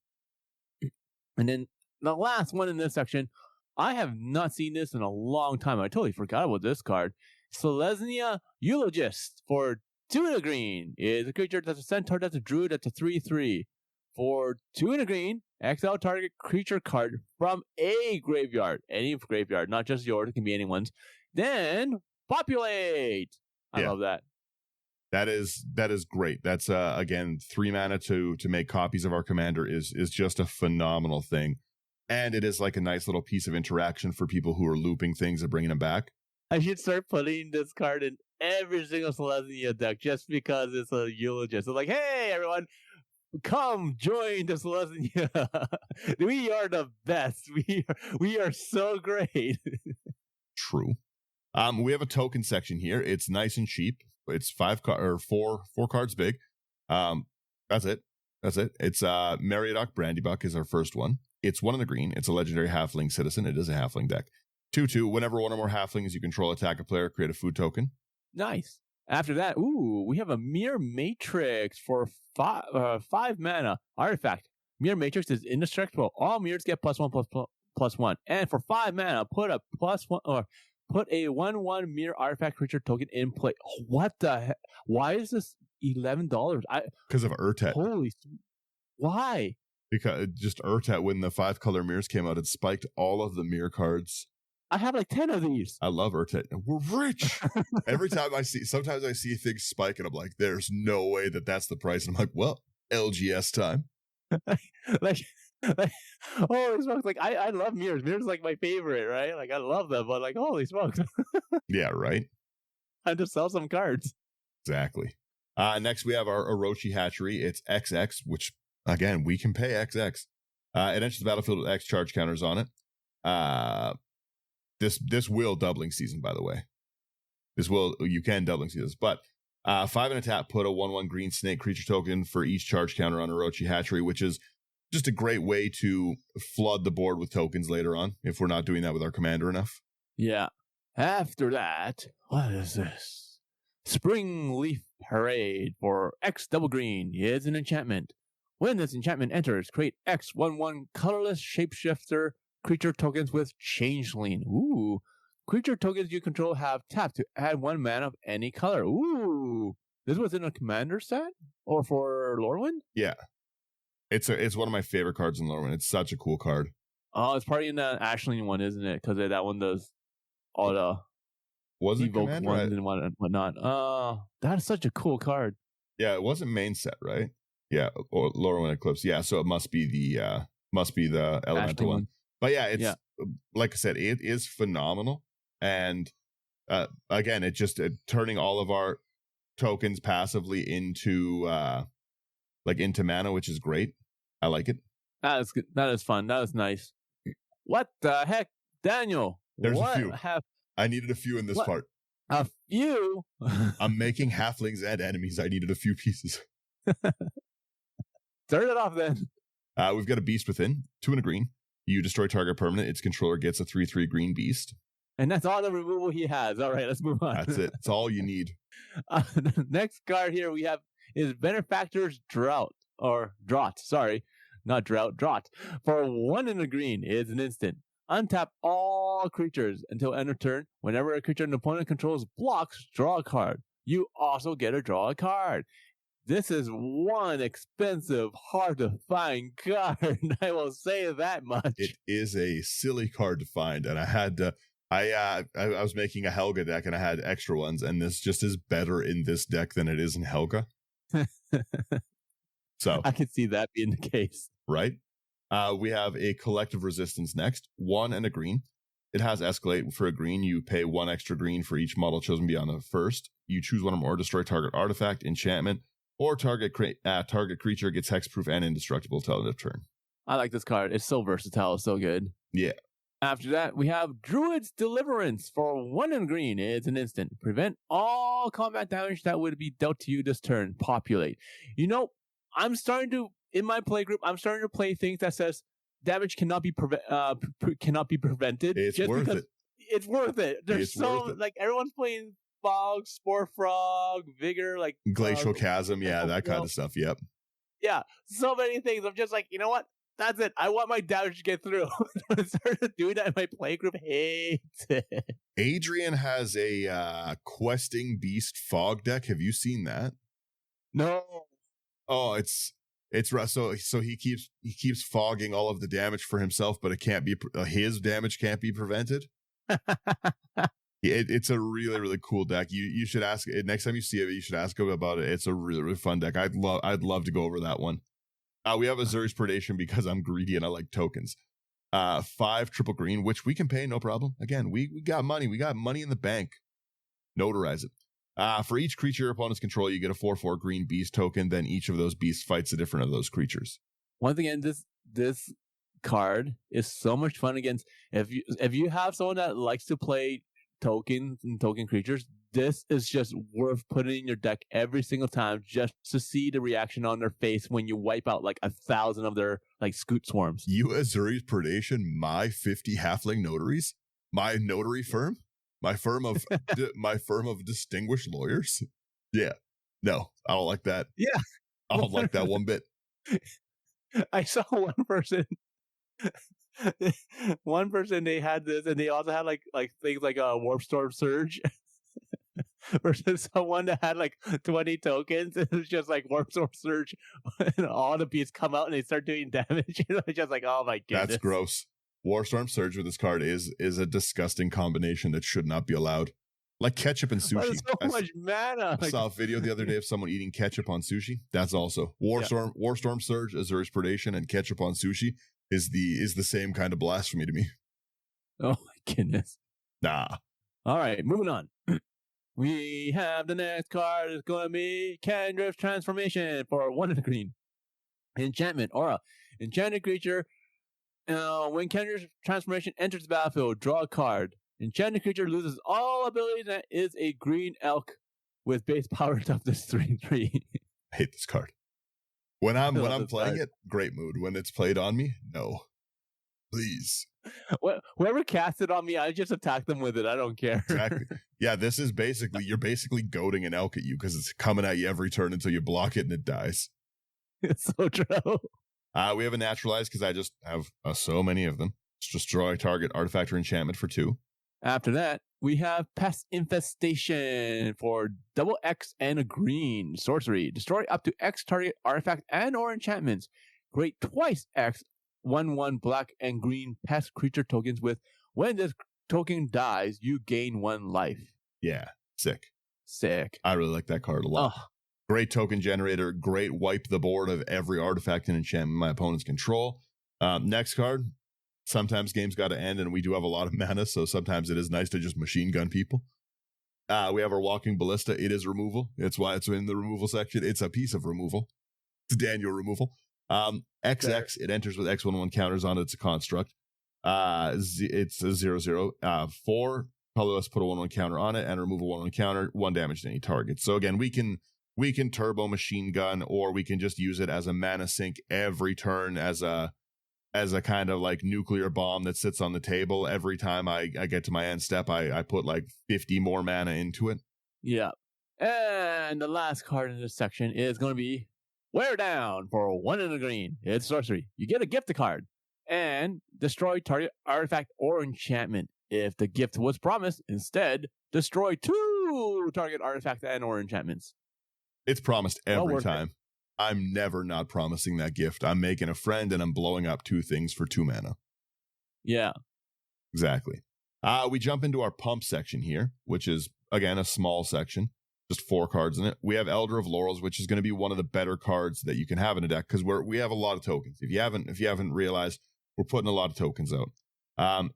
Speaker 2: And then the last one in this section, I have not seen this in a long time. I totally forgot about this card. Selesnya Eulogist for 2 and a green is a creature that's a centaur, that's a druid, that's a 3/3. For 2 and a green, exile target creature card from a graveyard. Any graveyard, not just yours. It can be anyone's. Then populate. I love that.
Speaker 1: That is great. That's again 3 mana to make copies of our commander is just a phenomenal thing, and it is like a nice little piece of interaction for people who are looping things and bringing them back.
Speaker 2: I should start putting this card in every single Selesnya deck just because it's a eulogist. It's like, hey everyone, come join the Selesnya. We are the best. We are so great.
Speaker 1: True. We have a token section here. It's nice and cheap. It's 4 cards big. That's it. It's Meriadoc Brandybuck is our first one. It's 1 in the green. It's a legendary halfling citizen. It is a halfling deck. 2/2. Whenever one or more halflings you control attack a player, create a food token.
Speaker 2: Nice. After that, we have a Mirror Matrix for 5 mana artifact. Mirror Matrix is indestructible. All mirrors get +1/+1. And for 5 mana, put a put a 1/1 mirror artifact creature token in play. What the heck? Why is this $11?
Speaker 1: Because of Urtet.
Speaker 2: Holy, why?
Speaker 1: Because just Urtet, when the 5 color mirrors came out, it spiked all of the mirror cards.
Speaker 2: I have like 10 of these.
Speaker 1: I love Urtet. We're rich. Every time sometimes I see things spike and I'm like, there's no way that's the price. And I'm like, well, LGS time.
Speaker 2: like, holy smokes. Like, I love mirrors. Mirrors like my favorite, right? Like, I love them, but like, holy smokes.
Speaker 1: Yeah, right?
Speaker 2: I just sell some cards.
Speaker 1: Exactly. Next, we have our Orochi Hatchery. It's XX, which, again, we can pay XX. It enters the battlefield with X charge counters on it. This will doubling season, by the way. You can doubling seasons, but 5 and a tap, put a 1/1 green snake creature token for each charge counter on Orochi Hatchery, which is just a great way to flood the board with tokens later on if we're not doing that with our commander enough.
Speaker 2: Yeah. After that, what is this? Spring Leaf Parade for X double green is an enchantment. When this enchantment enters, create X 1/1 colorless shapeshifter creature tokens with Changeling. Ooh. Creature tokens you control have tapped to add 1 mana of any color. Ooh. This was in a commander set? Or for Lorwyn?
Speaker 1: Yeah. It's one of my favorite cards in Lorwyn. It's such a cool card.
Speaker 2: Oh, it's probably in the Ashling one, isn't it? Because that one does all the evoke ones and whatnot. Oh, that is such a cool card.
Speaker 1: Yeah, it wasn't main set, right? Yeah, or Lorwyn Eclipse. Yeah, so it must be the elemental
Speaker 2: Ashling
Speaker 1: one. But yeah, like I said, it is phenomenal. And again, it just turning all of our tokens passively into into mana, which is great. I like it.
Speaker 2: That is good. That is fun. That is nice. What the heck, Daniel?
Speaker 1: There's a few. I needed a few in this part.
Speaker 2: A few?
Speaker 1: I'm making halflings and enemies. I needed a few pieces.
Speaker 2: Turn it off then.
Speaker 1: We've got a Beast Within, 2 and a green. You destroy target permanent. Its controller gets a 3/3 green beast.
Speaker 2: And that's all the removal he has. All right, let's move on.
Speaker 1: That's it. It's all you need.
Speaker 2: The next card here we have is Benefactor's Drought. Or Draught, sorry. Not Drought, Draught. For 1 in the green is an instant. Untap all creatures until end of turn. Whenever a creature an opponent controls blocks, draw a card. You also get to draw a card. This is one expensive, hard to find card. I will say that much.
Speaker 1: It is a silly card to find, and I had to. I was making a Helga deck, and I had extra ones, and this just is better in this deck than it is in Helga. So
Speaker 2: I could see that being the case.
Speaker 1: Right? We have a Collective Resistance next. 1 and a green. It has Escalate. For a green, you pay 1 extra green for each model chosen beyond the first. You choose one or more, destroy target artifact, enchantment, or target creature gets hexproof and indestructible till end of turn.
Speaker 2: I like this card. It's so versatile. It's so good.
Speaker 1: Yeah.
Speaker 2: After that, we have Druid's Deliverance. For 1 and green, it's an instant. Prevent all combat damage that would be dealt to you this turn. Populate. I'm starting to, in my play group, I'm starting to play things that says damage cannot be prevented.
Speaker 1: It's just worth it.
Speaker 2: It's worth it. There's like everyone's playing Fog, Spore Frog, Vigor, like
Speaker 1: Glacial Chasm, that kind of stuff. Yep.
Speaker 2: Yeah, so many things. I'm just like, you know what? That's it. I want my damage to get through. When I started doing that in my play group, hates it.
Speaker 1: Adrian has a Questing Beast Fog deck. Have you seen that?
Speaker 2: No.
Speaker 1: Oh, it's rough. So he keeps fogging all of the damage for himself, but it can't be his damage can't be prevented. It's a really, really cool deck. You should ask next time you see it. You should ask him about it. It's a really, really fun deck. I'd love to go over that one. We have Azuri's Predation because I'm greedy and I like tokens. 5 triple green, which we can pay no problem. Again, we got money. We got money in the bank. Notarize it. For each creature your opponents control, you get a 4/4 green beast token. Then each of those beasts fights a different of those creatures.
Speaker 2: Once again, this card is so much fun against. If you have someone that likes to play tokens and token creatures, this is just worth putting in your deck every single time just to see the reaction on their face when you wipe out like 1,000 of their like Scoot Swarms.
Speaker 1: You Azuri's Predation, my 50 halfling notaries, my notary firm, my firm of distinguished lawyers. Yeah, no, I don't like that.
Speaker 2: Yeah,
Speaker 1: I don't like that one bit.
Speaker 2: I saw one person. They had this, and they also had like things like a Warp Storm Surge versus someone that had like 20 tokens. It was just like Warp Storm Surge, and all the beasts come out and they start doing damage. It's just like, oh my goodness,
Speaker 1: that's gross. Warstorm Surge with this card is a disgusting combination that should not be allowed. Like ketchup and sushi.
Speaker 2: So much mana.
Speaker 1: I saw a video the other day of someone eating ketchup on sushi. That's also Warstorm Surge, Azuri's Predation, and ketchup on sushi is the same kind of blasphemy to me.
Speaker 2: Oh my goodness.
Speaker 1: Nah.
Speaker 2: All right, moving on. We have the next card is going to be Kendrick's Transformation for 1 and green. Enchantment Aura. Enchanted creature. When Kendrick's Transformation enters the battlefield, draw a card. Enchanted creature loses all abilities and is a green elk with base power toughness 3/3.
Speaker 1: I hate this card. When I'm playing it, great mood. When it's played on me, no. Please.
Speaker 2: Whoever cast it on me, I just attack them with it. I don't care.
Speaker 1: Exactly. Yeah, this is you're basically goading an elk at you because it's coming at you every turn until you block it and it dies.
Speaker 2: It's so true.
Speaker 1: We have a Naturalize because I just have so many of them. Let's destroy target artifact or enchantment for 2.
Speaker 2: After that, we have Pest Infestation for double X and a green. Sorcery. Destroy up to X target artifact and or enchantments. Create twice X 1/1 black and green pest creature tokens with when this token dies, you gain 1 life.
Speaker 1: Yeah, sick.
Speaker 2: I
Speaker 1: really like that card a lot. Oh. Great token generator. Great wipe the board of every artifact and enchantment my opponents control. Next card. Sometimes games got to end and we do have a lot of mana, so sometimes it is nice to just machine gun people. We have our Walking Ballista. It is removal. It's why it's in the removal section. It's a piece of removal. It's Daniel removal. XX, it enters with X11 counters on it. It's a construct. It's a 0/0. 4, colorless, put a 1/1 counter on it and remove a 1/1 counter, 1 damage to any target. So again, we can turbo machine gun, or we can just use it as a mana sink every turn as a kind of like nuclear bomb that sits on the table. Every time I get to my end step, I put like 50 more mana into it.
Speaker 2: Yeah. And the last card in this section is going to be Wear Down for 1 and a green. It's sorcery. You get a gift card and destroy target artifact or enchantment. If the gift was promised, instead, destroy 2 target artifact and or enchantments.
Speaker 1: It's promised
Speaker 2: Well
Speaker 1: every
Speaker 2: worth it.
Speaker 1: time. I'm never not promising that gift. I'm making a friend and I'm blowing up 2 things for 2 mana.
Speaker 2: Yeah.
Speaker 1: Exactly. We jump into our pump section here, which is, again, a small section. Just 4 cards in it. We have Elder of Laurels, which is going to be one of the better cards that you can have in a deck because we have a lot of tokens. If you haven't realized, we're putting a lot of tokens out.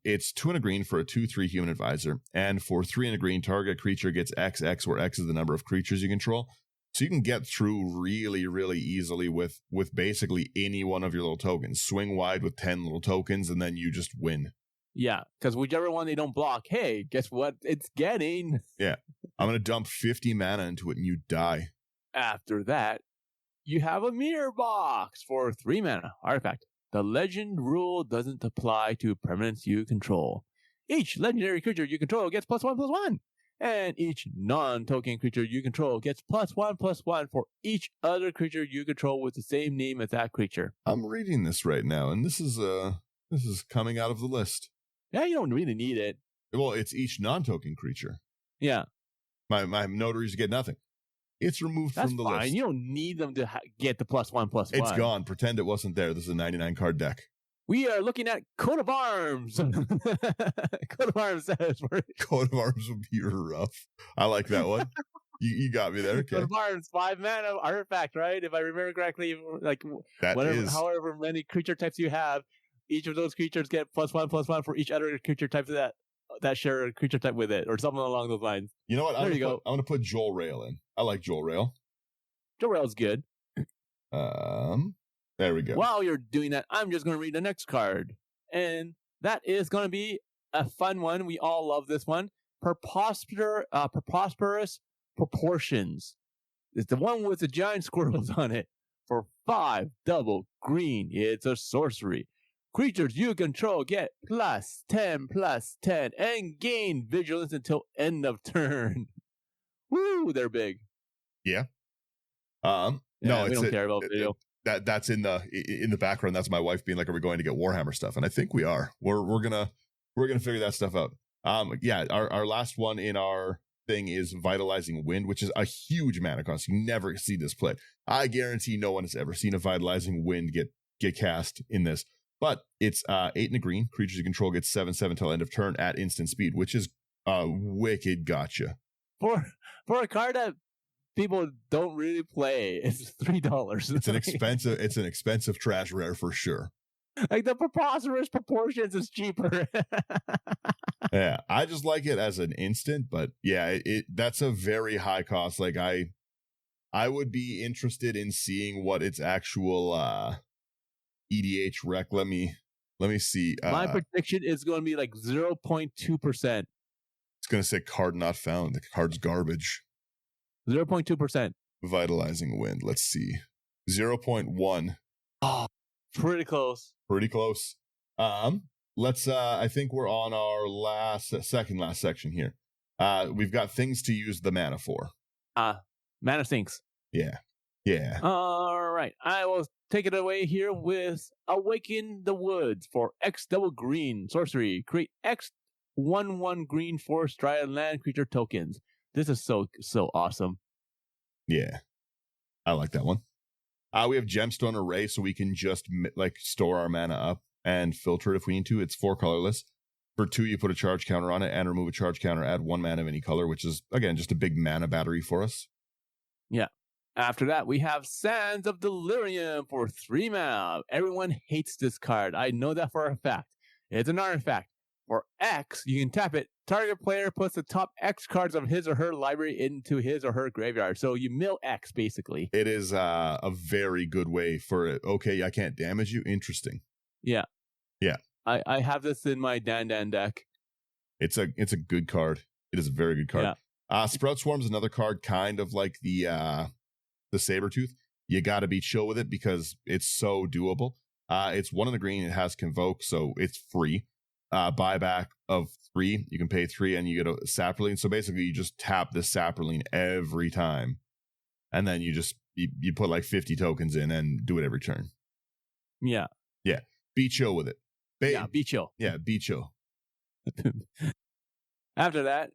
Speaker 1: It's 2 and a green for a 2/3 human advisor, and for 3 and a green, target creature gets XX, where X is the number of creatures you control. So you can get through really, really easily with basically any one of your little tokens. Swing wide with 10 little tokens, and then you just win.
Speaker 2: Yeah, because whichever one they don't block, hey, guess what it's getting?
Speaker 1: Yeah. I'm going to dump 50 mana into it and you die.
Speaker 2: After that, you have a mirror box for 3 mana artifact. The legend rule doesn't apply to permanents you control. Each legendary creature you control gets +1/+1. And each non-token creature you control gets +1/+1 for each other creature you control with the same name as that creature.
Speaker 1: I'm reading this right now, and this is coming out of the list.
Speaker 2: Yeah, you don't really need it.
Speaker 1: Well, it's each non-token creature.
Speaker 2: Yeah.
Speaker 1: My notaries get nothing. It's removed
Speaker 2: That's
Speaker 1: from the
Speaker 2: fine.
Speaker 1: list.
Speaker 2: You don't need them to get the +1/+1.
Speaker 1: It's gone. Pretend it wasn't there. This is a 99 card deck.
Speaker 2: We are looking at Coat of Arms. Coat of Arms says.
Speaker 1: Coat of Arms would be rough. I like that one. You got me there. Okay.
Speaker 2: Coat of Arms, 5 mana artifact, right? If I remember correctly, like however many creature types you have, each of those creatures get +1/+1 for each other creature type that share a creature type with it, or something along those lines.
Speaker 1: You know what?
Speaker 2: I'm
Speaker 1: going to put Joel Rail in. I like Joel Rail.
Speaker 2: Joel Rail's good.
Speaker 1: There we go.
Speaker 2: While you're doing that, I'm just going to read the next card. And that is going to be a fun one. We all love this one. Preposterous Proportions. It's the one with the giant squirrels on it. For 5 double green, it's a sorcery. Creatures you control get +10/+10 and gain vigilance until end of turn. Woo, they're big.
Speaker 1: Yeah.
Speaker 2: No, we don't care about video.
Speaker 1: That's in the background. That's my wife being like, "Are we going to get Warhammer stuff?" And I think we are. We're gonna figure that stuff out. Yeah. Our last one in our thing is Vitalizing Wind, which is a huge mana cost. You never see this play. I guarantee no one has ever seen a Vitalizing Wind get cast in this. But it's 8 and a green. Creatures you control get 7/7 till end of turn at instant speed, which is a wicked gotcha.
Speaker 2: For a card that people don't really play, it's $3.
Speaker 1: It's an expensive trash rare for sure.
Speaker 2: Like the Preposterous Proportions is cheaper.
Speaker 1: Yeah, I just like it as an instant, but yeah, that's a very high cost. Like I would be interested in seeing what its actual EDH rec. Let me see.
Speaker 2: My prediction is going to be like 0.2%.
Speaker 1: It's going to say card not found. The card's garbage.
Speaker 2: 0.2%.
Speaker 1: Vitalizing Wind. Let's see. 0.1.
Speaker 2: Oh, pretty close.
Speaker 1: Pretty close. Let's I think we're on our second last section here. We've got things to use the mana for.
Speaker 2: Mana sinks.
Speaker 1: Yeah.
Speaker 2: All right. I will take it away here with Awaken the Woods for X double green sorcery. Create X 1/1 green forest dry land creature tokens. This is so awesome.
Speaker 1: Yeah. I like that one. We have Gemstone Array, so we can just store our mana up and filter it if we need to. It's 4 colorless. For 2, you put a charge counter on it and remove a charge counter, add 1 mana of any color, which is, again, just a big mana battery for us.
Speaker 2: Yeah. After that, we have Sands of Delirium for 3 mana. Everyone hates this card. I know that for a fact. It's an artifact. For X, you can tap it. Target player puts the top X cards of his or her library into his or her graveyard. So you mill X, basically.
Speaker 1: It is a very good way for it. Okay, I can't damage you. Interesting.
Speaker 2: Yeah.
Speaker 1: Yeah.
Speaker 2: I have this in my Dan deck.
Speaker 1: It's a good card. It is a very good card.
Speaker 2: Yeah.
Speaker 1: Sprout Swarm's another card, kind of like the Sabertooth. You got to be chill with it because it's so doable. It's 1 in the green. It has Convoke, so it's free. Buyback of 3. You can pay 3 and you get a Saproline. So basically, you just tap the Saproline every time, and then you put like 50 tokens in and do it every turn.
Speaker 2: Yeah.
Speaker 1: Be chill with it.
Speaker 2: Be chill.
Speaker 1: Yeah, be chill.
Speaker 2: After that,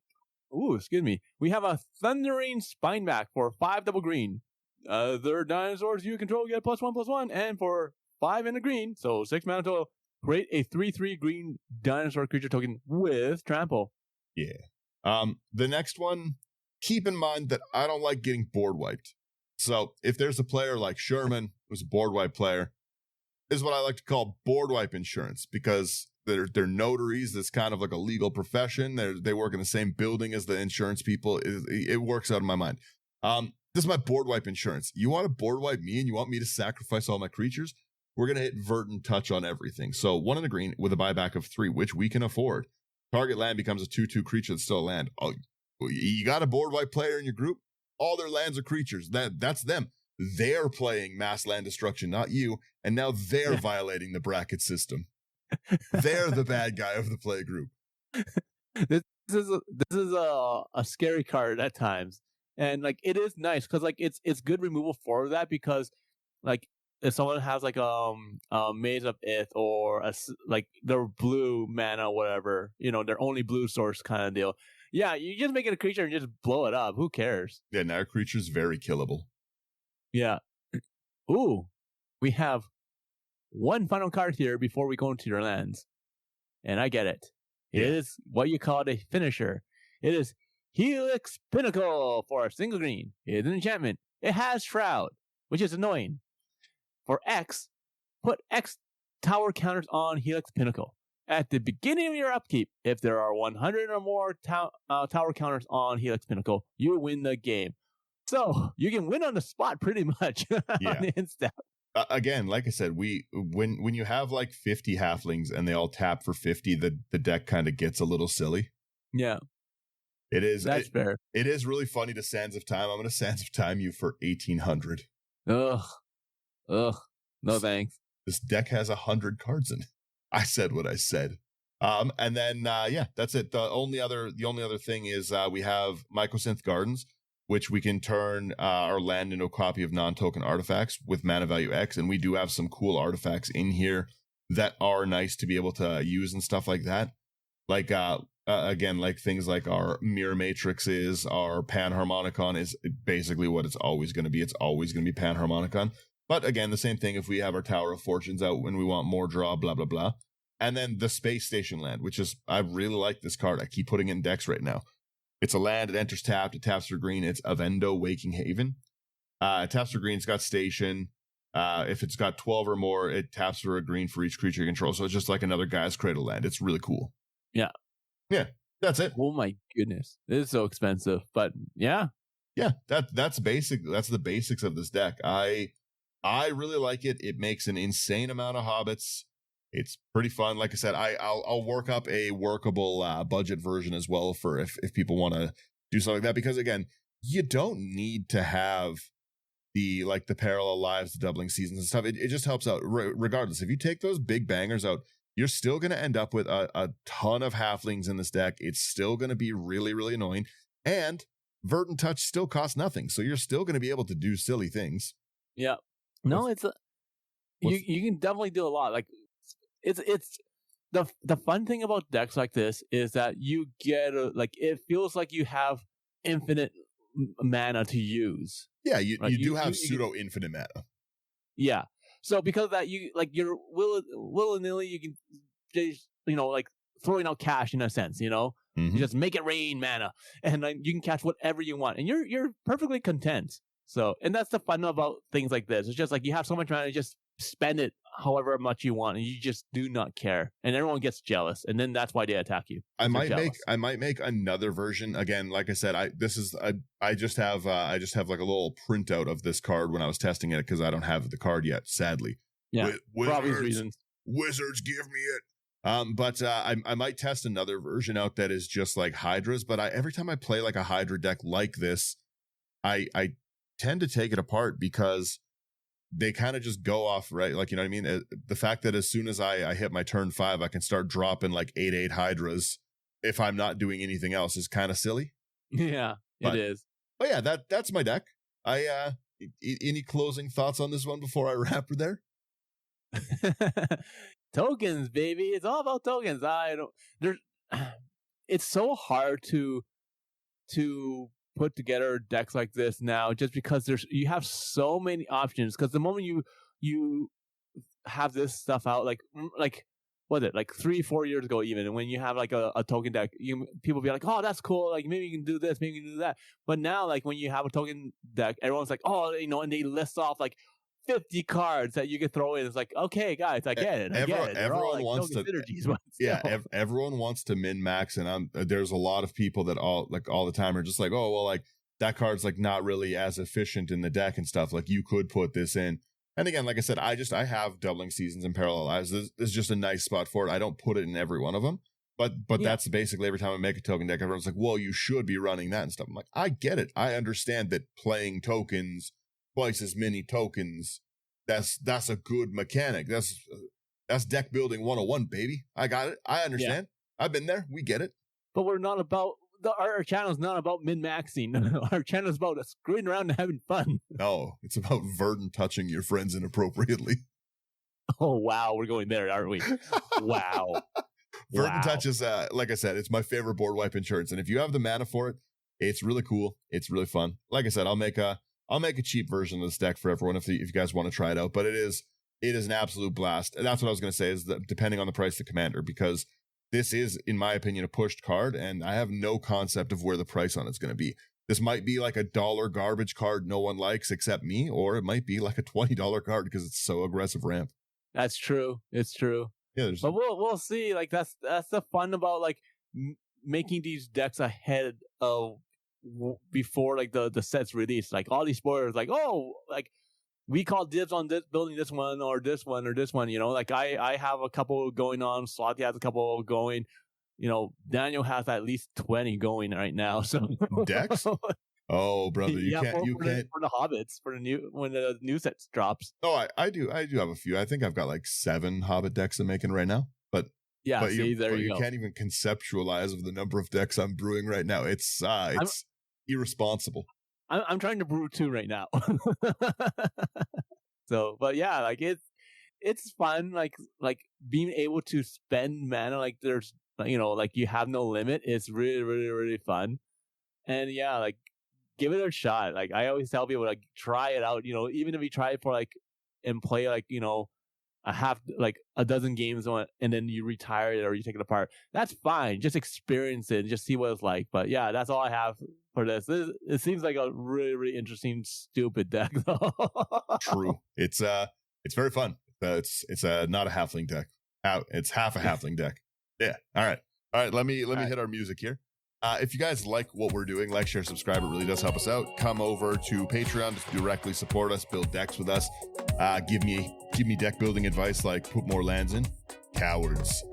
Speaker 2: we have a Thundering Spineback for 5 double green. They're dinosaurs you control get +1/+1, and for 5 in a green, so 6 mana total, create a 3/3 green dinosaur creature token with trample.
Speaker 1: Yeah. The next one, keep in mind that I don't like getting board wiped. So if there's a player like Sherman, who's a board wipe player, is what I like to call board wipe insurance, because they're notaries. It's kind of like a legal profession. They work in the same building as the insurance people. It works out in my mind. This is my board wipe insurance. You want to board wipe me and you want me to sacrifice all my creatures? We're going to hit Verdant Touch on everything. So 1 in the green with a buyback of 3, which we can afford. Target land becomes a 2/2 creature that's still a land. Oh, you got a board wipe player in your group? All their lands are creatures. That's them. They're playing mass land destruction, not you. And now they're violating the bracket system. They're the bad guy of the play group.
Speaker 2: This is a scary card at times, and like it is nice because like it's good removal for that, because like if someone has like a Maze of Ith or like their blue mana, whatever, their only blue source kind of deal. Yeah, you just make it a creature and just blow it up. Who cares?
Speaker 1: Yeah, now our creature's very killable.
Speaker 2: Yeah. Ooh, we have one final card here before we go into your lands, and I get it. It is what you call a finisher. It is Helix Pinnacle for a single green. It is an enchantment. It has Shroud, which is annoying. For X, put X tower counters on Helix Pinnacle. At the beginning of your upkeep, if there are 100 or more tower counters on Helix Pinnacle, you win the game. So you can win on the spot pretty much on the instant.
Speaker 1: Again, like I said, when you have like 50 halflings and they all tap for 50, the deck kind of gets a little silly.
Speaker 2: Yeah.
Speaker 1: It is.
Speaker 2: That's fair.
Speaker 1: It is really funny to Sands of Time. I'm going to Sands of Time you for 1,800.
Speaker 2: Ugh. No thanks.
Speaker 1: This deck has 100 cards in it. I said what I said. And then that's it. The only other thing is we have Mycosynth Gardens, which we can turn our land into a copy of non-token artifacts with mana value X, and we do have some cool artifacts in here that are nice to be able to use and stuff like that. Like again, like things like our Mirror Matrix our Panharmonicon is basically what it's always going to be. It's always going to be Panharmonicon. But again, the same thing if we have our Tower of Fortunes out when we want more draw, blah, blah, blah. And then the Space Station land, which is, I really like this card. I keep putting it in decks right now. It's a land, it enters tapped, it taps for green. It's Avendo Waking Haven. It taps for green, it's got station. If it's got 12 or more, it taps for a green for each creature you control. So it's just like another Guy's Cradle land. It's really cool.
Speaker 2: Yeah.
Speaker 1: Yeah, that's it.
Speaker 2: Oh my goodness. This is so expensive, but yeah.
Speaker 1: Yeah, that's basic. That's the basics of this deck. I really like it. It makes an insane amount of hobbits. It's pretty fun. Like I said, I'll work up a workable budget version as well for if people want to do something like that. Because again, you don't need to have the parallel lives, the doubling seasons and stuff. It just helps out. Regardless, if you take those big bangers out, you're still going to end up with a ton of halflings in this deck. It's still going to be really, really annoying. And Verdant Touch still costs nothing. So you're still going to be able to do silly things.
Speaker 2: Yeah. No, you can definitely do a lot. Like it's the fun thing about decks like this is that you get it feels like you have infinite mana to use.
Speaker 1: Yeah, you do have pseudo infinite mana.
Speaker 2: Yeah. So because of that, you're willy-nilly, you can just, throwing out cash in a sense,
Speaker 1: Mm-hmm.
Speaker 2: You just make it rain mana, and you can catch whatever you want, and you're perfectly content. So, and that's the fun about things like this. It's just like you have so much money, just spend it however much you want, and you just do not care, and everyone gets jealous, and then that's why they attack you.
Speaker 1: I might make another version again. Like I said, I just have like a little printout of this card when I was testing it because I don't have the card yet, sadly.
Speaker 2: Yeah, for obvious reasons.
Speaker 1: Wizards, give me it. But I might test another version out that is just like Hydras. But every time I play like a Hydra deck like this, I tend to take it apart because they kind of just go off, right? Like, you know what I mean? The fact that as soon as I hit my turn 5, I can start dropping like 8/8 Hydras if I'm not doing anything else is kind of silly.
Speaker 2: Yeah, it is.
Speaker 1: But yeah, that's my deck. Any closing thoughts on this one before I wrap her there?
Speaker 2: Tokens, baby. It's all about tokens. It's so hard to put together decks like this now, just because you have so many options. Because the moment you have this stuff out, like what was it, like 3-4 years ago, even when you have like a token deck, people be like, oh, that's cool, like maybe you can do this, maybe you can do that. But now, like when you have a token deck, everyone's like, oh, and they list off like 50 cards that you could throw in. It's like, okay, guys, I get it.
Speaker 1: Everyone wants to
Speaker 2: synergies,
Speaker 1: everyone wants to min max, and there's a lot of people that all the time are just like, oh, well, like that card's like not really as efficient in the deck and stuff. Like you could put this in. And again, like I said, I have doubling seasons and parallel lives. This is just a nice spot for it. I don't put it in every one of them, but that's basically every time I make a token deck, everyone's like, well, you should be running that and stuff. I'm like, I get it. I understand that playing tokens, twice as many tokens, that's a good mechanic. That's deck building 101, baby. I got it. I understand. Yeah. I've been there. We get it.
Speaker 2: But we're not about our channel is not about min-maxing. Our channel is about screwing around and having fun.
Speaker 1: No, it's about Verdant touching your friends inappropriately.
Speaker 2: Oh, wow. We're going there, aren't we? Wow.
Speaker 1: Verdant Touch is, like I said, it's my favorite board wipe insurance. And if you have the mana for it, it's really cool. It's really fun. Like I said, I'll make a cheap version of this deck for everyone if you guys want to try it out. But it is an absolute blast. And that's what I was going to say, is that depending on the price of the commander, because this is, in my opinion, a pushed card, and I have no concept of where the price on it's going to be. This might be like $1 garbage card no one likes except me, or it might be like a $20 card because it's so aggressive ramp.
Speaker 2: That's true. It's true.
Speaker 1: Yeah,
Speaker 2: but we'll see. Like that's the fun about like making these decks ahead of before like the set's released. Like all these spoilers, like, oh, like we call dibs on this, building this one or this one or this one, you know, like I have a couple going on, Slothy has a couple going, you know, Daniel has at least 20 going right now. So
Speaker 1: decks? Oh, brother, you can't
Speaker 2: for the Hobbits when the new set drops.
Speaker 1: Oh, I do have a few. I think I've got like 7 Hobbit decks I'm making right now. But
Speaker 2: yeah, but you go.
Speaker 1: Can't even conceptualize of the number of decks I'm brewing right now. It's irresponsible.
Speaker 2: I'm trying to brew 2 right now. So, but yeah, like it's fun, like being able to spend mana, like there's, you know, like you have no limit. It's really, really, really fun. And yeah, like give it a shot. Like I always tell people, like try it out, you know, even if you try it for like and play like, you know, a dozen games on it, and then you retire it or you take it apart. That's fine. Just experience it and just see what it's like. But yeah, that's all I have for this. It seems like a really, really interesting, stupid deck, though.
Speaker 1: True. It's very fun. It's not a halfling deck. It's half a halfling deck. Yeah. All right. Let me hit our music here. If you guys like what we're doing, like, share, subscribe. It really does help us out. Come over to Patreon to directly support us, build decks with us. Give me deck building advice, like put more lands in. Cowards.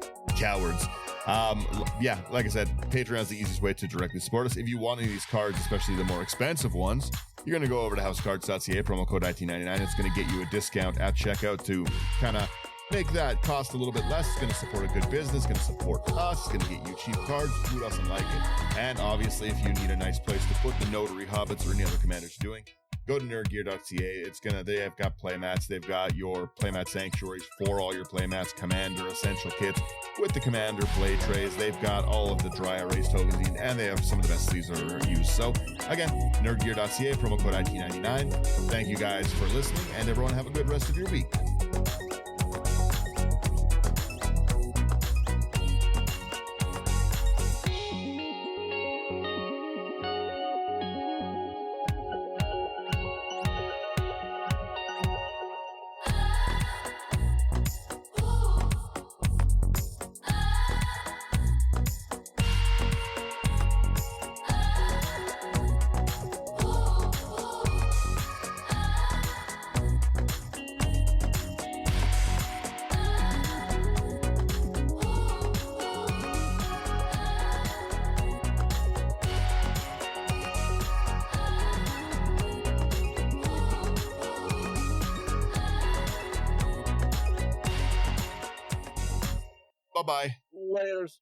Speaker 1: Yeah, like I said, Patreon is the easiest way to directly support us. If you want any of these cards, especially the more expensive ones, you're going to go over to housecards.ca, promo code IT99. It's going to get you a discount at checkout to kind of make that cost a little bit less. It's going to support a good business, going to support us, it's going to get you cheap cards. Who doesn't like it? And obviously, if you need a nice place to put the Notary Hobbits or any other commanders doing, go to nerdgear.ca. They have got playmats. They've got your playmat sanctuaries for all your playmats, commander essential kits with the commander play trays. They've got all of the dry erase tokens, and they have some of the best sleeves that are used. So again, nerdgear.ca, promo code IT99. Thank you guys for listening, and everyone have a good rest of your week. Bye-bye.
Speaker 2: Layers.